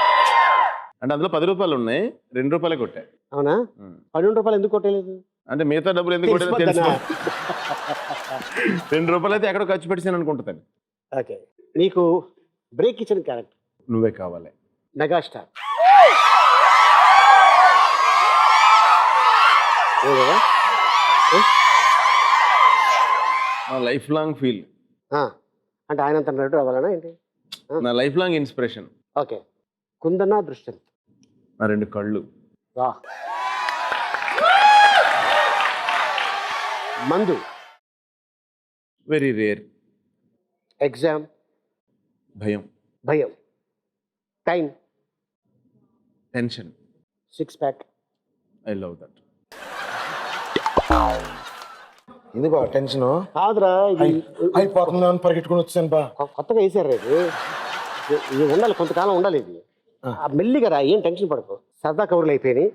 అంటే అందులో 10 రూపాయలు ఉన్నాయి, 2 రూపాయలే కొట్టా. అవునా? 12 రూపాయలు ఎందుకు కొట్టలేదు? అంటే మిగతా డబ్బులు ఎందుకు కొట్టేది తెలుసు. తెలిసిపోద్దనా? 2 రూపాయలు అయితే ఎక్కడో ఖర్చు పెట్టాను అనుకుంటాను. ఓకే, నీకు బ్రేక్ ఇచ్చిన క్యారెక్టర్ నువ్వే కావాలి. మెగాస్టార్. లైఫ్ లాంగ్ ఫీల్, అంటే ఆయనంత నటుడు అవ్వాలనా ఏంటి? నా లైఫ్ లాంగ్ ఇన్స్పిరేషన్. ఓకే, కుందన దృష్టి. నా 2 కళ్ళు. వా. మందు. Very rare. ఎగ్జామ్. భయం. భయం. Time. Tension. 6 pack. I love that. ఇది బా టెన్షన్ కాదురా, ఇది అయిపోతుంది అని పరిగెట్టుకుని వచ్చాను బా. కొత్తగా వేసారు ఇది ఉండాలి, కొంతకాలం ఉండాలి ఇది. మెల్లిగా రా, ఏం టెన్షన్ పడకు. సరదా కబుర్లు అయిపోయినాయి.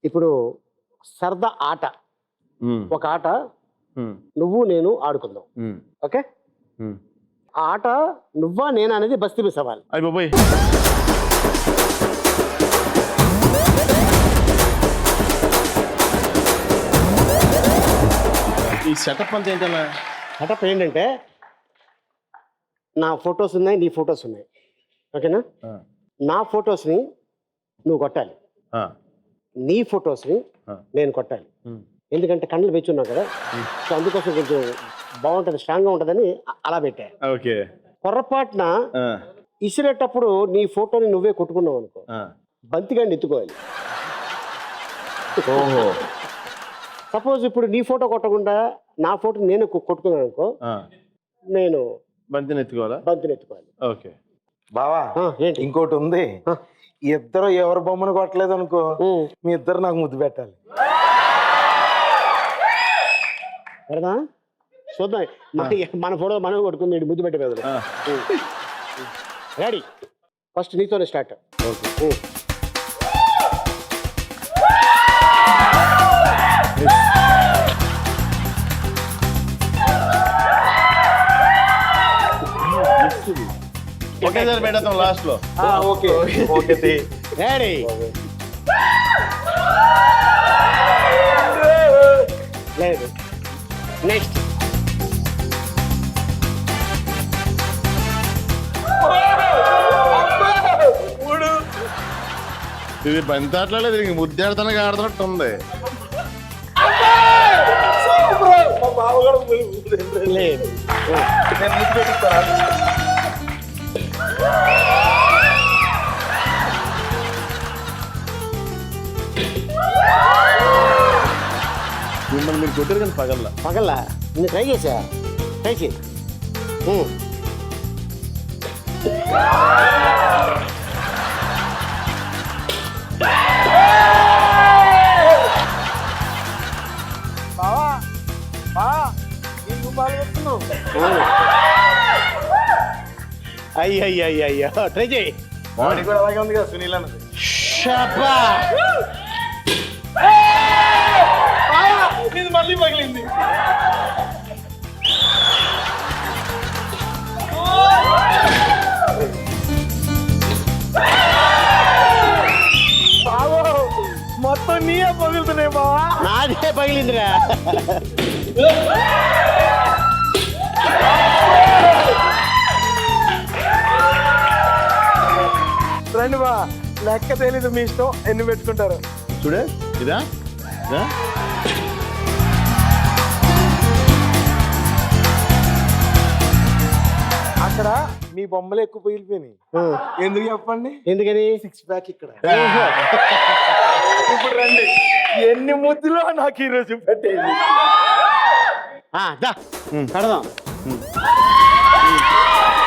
ఇప్పుడు సరదా ఆట, ఒక ఆట నువ్వు నేను ఆడుకుందాం. ఓకే, ఆ ఆట నువ్వా నేనా అనేది బస్తీ మీ సవాల్. అయ్య బాబోయ్. ఈ సెటప్ అంతా ఏంటన్నా? సెటప్ ఏంటంటే నా ఫొటోస్ ఉన్నాయి, నీ ఫొటోస్ ఉన్నాయి. ఓకేనా? నా ఫొటోస్ని నువ్వు కొట్టాలి, నీ ఫొటోస్ని నేను కొట్టాలి. ఎందుకంటే కళ్ళు పెంచున్నావు కదా, సో అందుకోసం కొంచెం బాగుంటుంది, స్ట్రాంగ్గా ఉంటుందని అలా పెట్టా. ఓకే. పొరపాటున ఇసిరేటప్పుడు నీ ఫోటోని నువ్వే కొట్టుకున్నావు అనుకో, బంతిగాడిని ఎత్తుకోవాలి. ఓహో. సపోజ్ ఇప్పుడు నీ ఫోటో కొట్టకుండా నా ఫోటో నేను కొట్టుకున్నాను అనుకో, నేను బంతిని ఎత్తుకోవాలా? బంతిని ఎత్తుకోవాలి. ఓకే బావా, ఏంటి ఇంకోటి ఉంది. ఇద్దరు ఎవరి బొమ్మను కొట్టలేదు అనుకో, మీ ఇద్దరు నాకు ముద్దు పెట్టాలి. కదా, చూద్దాం. మన ఫోటో మనం కొట్టుకుంది, ముద్దు పెట్టే పెద్దలు. రెడీ, ఫస్ట్ నీతోనే స్టార్ట్. ఓకే. ఒకేసారి పెట్టేద్దాం లాస్ట్ లో. Okay okay. రెడీ, లేదు, నెక్స్ట్. ఇది బంతి ఆటలేదు, దీనికి ముద్దాడుతానికి ఆడుతున్నట్టు ఉంది. లేదు, మిమ్మల్ని మీరు కొట్టారు కానీ పగల్లా. పగల్లా నేను ట్రై చేసా, ట్రై చేయి. అయ్యయ్యో, ట్రై చేయి. బాడీ కూడా అలాగే ఉంది కదా సునీల్ అన్నది. ఇది మళ్ళీ పగిలింది. మొత్తం నీయే పగులుతున్నాయి బావా. నాదే పగిలిందిరా. రండి బా, లెక్క తెలీదు, మీ ఇష్టం ఎన్ని పెట్టుకుంటారు. చూడే ఇదా. అక్కడ మీ బొమ్మలు ఎక్కువ పగిలిపోయినాయి. ఎందుకు చెప్పండి? ఎందుకని? 6 ప్యాక్ ఇక్కడ. ఇప్పుడు రండి, ఎన్ని ముద్దులో నాకు ఈరోజు పెట్టేది. కడదాం.